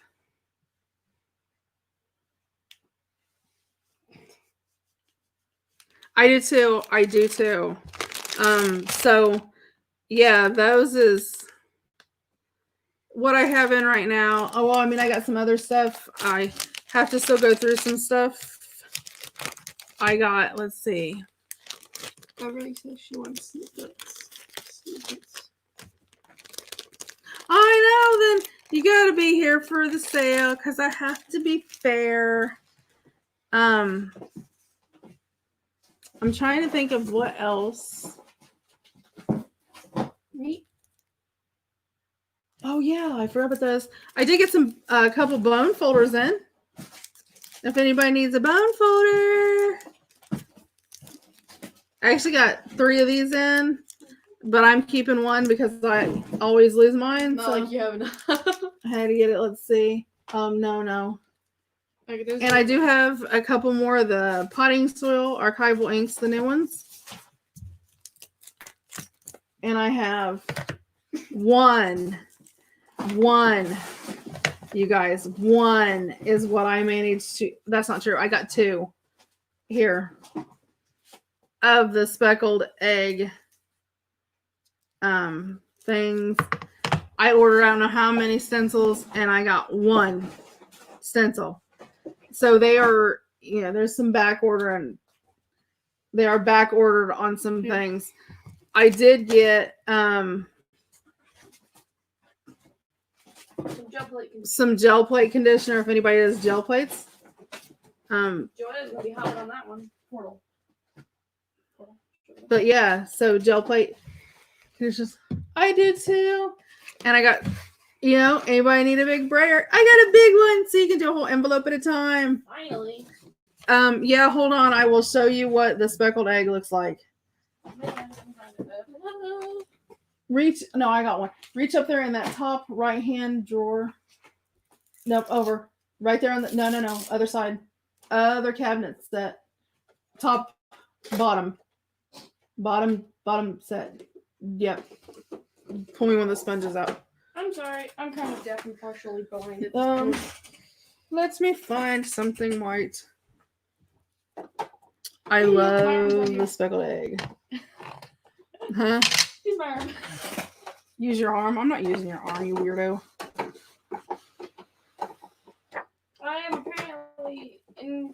I do too. So yeah, those is what I have in right now. Oh, well, I mean, I got some other stuff. I have to still go through some stuff. I got, let's see. Beverly says she wants snippets. I know, then you got to be here for the sale because I have to be fair. I'm trying to think of what else. Neat. Oh yeah, I forgot about those. I did get a couple bone folders in. If anybody needs a bone folder, I actually got 3 of these in, but I'm keeping one because I always lose mine. Not so like you have enough. I had to get it. Let's see. No. Like, And I do have a couple more of the potting soil archival inks, the new ones. And I have one, you guys, one is what I managed to, that's not true. I got 2 here of the speckled egg things. I ordered, I don't know how many stencils, and I got 1 stencil. So they are, there's some back order, and they are back ordered on some things. I did get some gel plate conditioner if anybody does gel plates. Joanna's gonna be hot on that one. Portal. But yeah, so gel plate conditioners. I did too. And I got, anybody need a big brayer? I got a big one, so you can do a whole envelope at a time. Finally. Yeah, hold on. I will show you what the speckled egg looks like. I got one. Reach up there in that top right hand drawer. Nope, over. Right there on the, no. Other side. Other cabinets, that top, bottom set. Yep. Pull me one of the sponges out. I'm sorry. I'm kind of deaf and partially blind. Let me find something white. I love the speckled egg. Huh? Use my arm. Use your arm? I'm not using your arm, you weirdo. I am apparently in.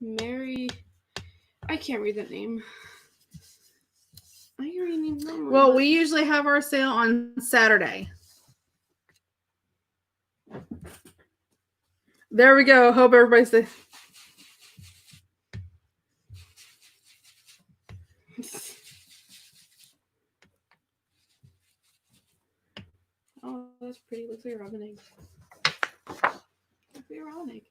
Mary. I can't read that name. I can read names normally. Well, we usually have our sale on Saturday. There we go. Hope everybody's safe. Oh, that's pretty. Looks like a robin egg. Looks like a robin egg.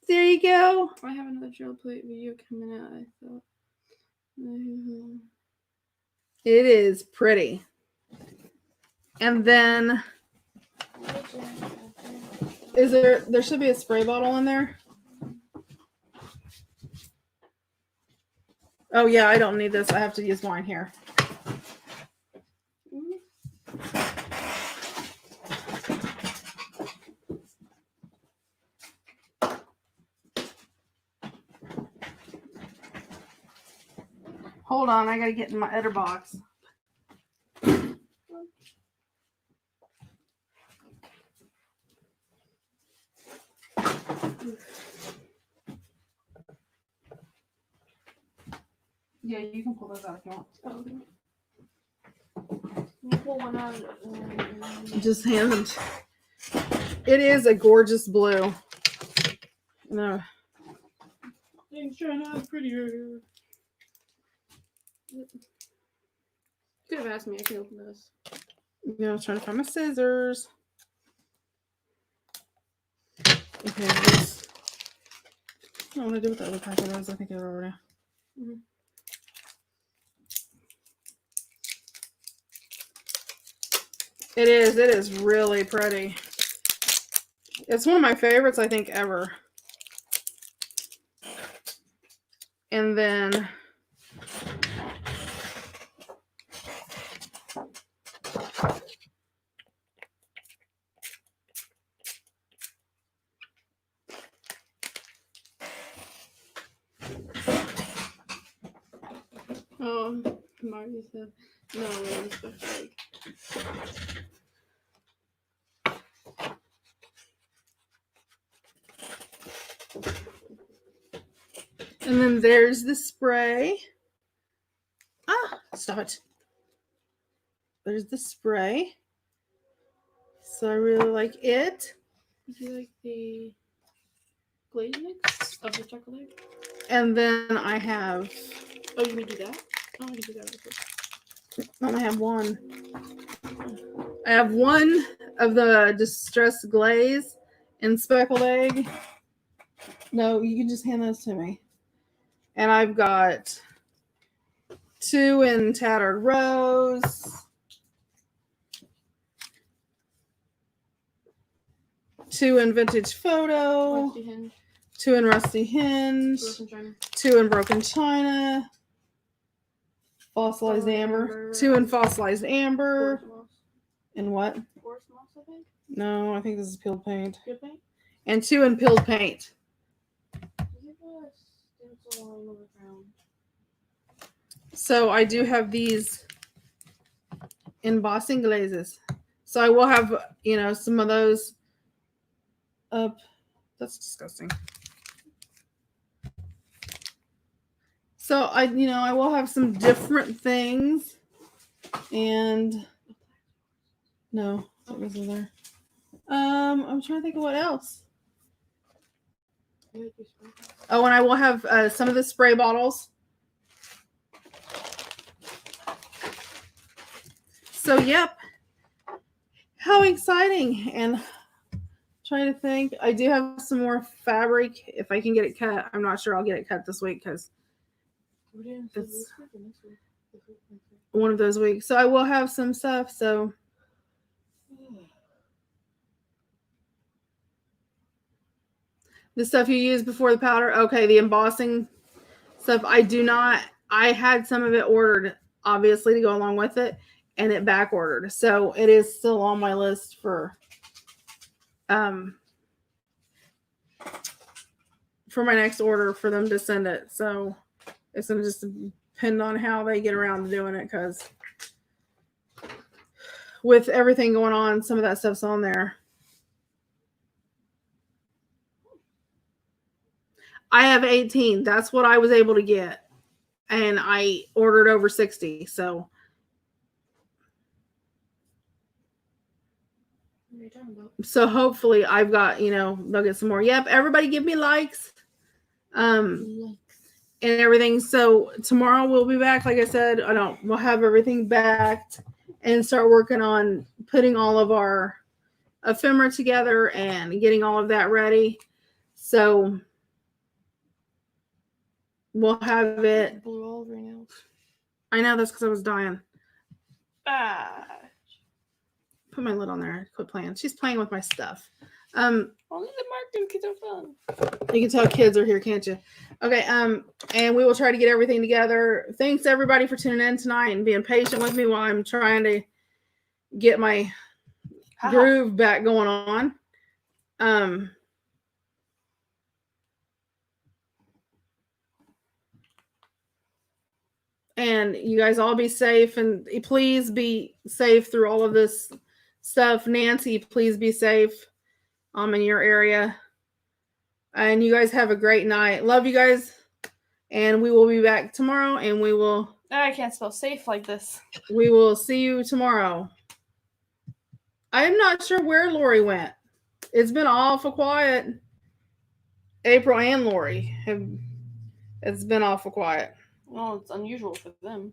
There you go. I have another gel plate video coming out, I thought. It is pretty. And then there should be a spray bottle in there. Oh yeah, I don't need this. I have to use mine here. Hold on, I gotta get in my other box. Yeah, you can pull those out if you want. Oh, okay. We'll pull one out. Just hand them. It is a gorgeous blue. No. Things turn out prettier. You could have asked me. I can open this. I was trying to find my scissors. Okay, this. I don't want to do with the other pack of those. I think they're over now. Mm-hmm. It is really pretty. It's one of my favorites, I think, ever. And then Marty said, no, we're in special egg. And then there's the spray. Stop it. There's the spray. So I really like it. Do you like the glaze mix of the chocolate egg? And then I have... Oh, you can do that? Oh, I can do that real quick. I only have one. I have one of the distressed glaze and speckled egg. No, you can just hand those to me. And I've got 2 in tattered rose, 2 in vintage photo, Rusty hinge. 2 in rusty hinge, Broken china. 2 in broken china, fossilized amber, 2 in fossilized amber, Forest moss. and what? Forest moss, I think. No, I think this is peeled paint. Good paint. And 2 in peeled paint. Give a stencil on the ground. So I do have these embossing glazes. So I will have, some of those up. That's disgusting. So I will have some different things. And no, that wasn't there. I'm trying to think of what else. Oh, and I will have some of the spray bottles. So, yep. How exciting. And trying to think. I do have some more fabric. If I can get it cut. I'm not sure I'll get it cut this week because it's one of those weeks. So I will have some stuff. So the stuff you use before the powder. Okay, the embossing stuff. I had some of it ordered, obviously, to go along with it. And it back ordered. So it is still on my list for my next order for them to send it. So it's going to just depend on how they get around to doing it, because with everything going on, some of that stuff's on there. I have 18. That's what I was able to get. And I ordered over 60. So hopefully I've got, they'll get some more. Yep. Everybody give me likes. And everything. So tomorrow we'll be back. Like I said, we'll have everything backed and start working on putting all of our ephemera together and getting all of that ready. So we'll have it. Blew all over your nails. I know, that's because I was dying. Put my lid on there. Quit playing. She's playing with my stuff. Only the marketing kids are fun. You can tell kids are here, can't you? Okay. And we will try to get everything together. Thanks everybody for tuning in tonight and being patient with me while I'm trying to get my groove back going on. And you guys all be safe, and please be safe through all of this stuff. Nancy, please be safe in your area. And you guys have a great night. Love you guys. And we will be back tomorrow, and we will... I can't spell safe like this. We will see you tomorrow. I'm not sure where Lori went. It's been awful quiet. April and Lori it's been awful quiet. Well, it's unusual for them.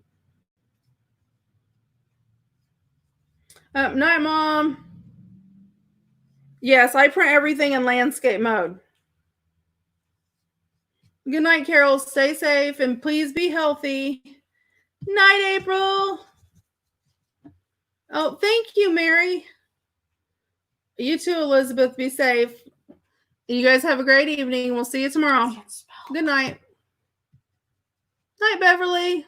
Night, Mom. Yes, I print everything in landscape mode. Good night, Carol. Stay safe and please be healthy. Night, April. Oh, thank you, Mary. You too, Elizabeth. Be safe. You guys have a great evening. We'll see you tomorrow. Good night. Night, Beverly.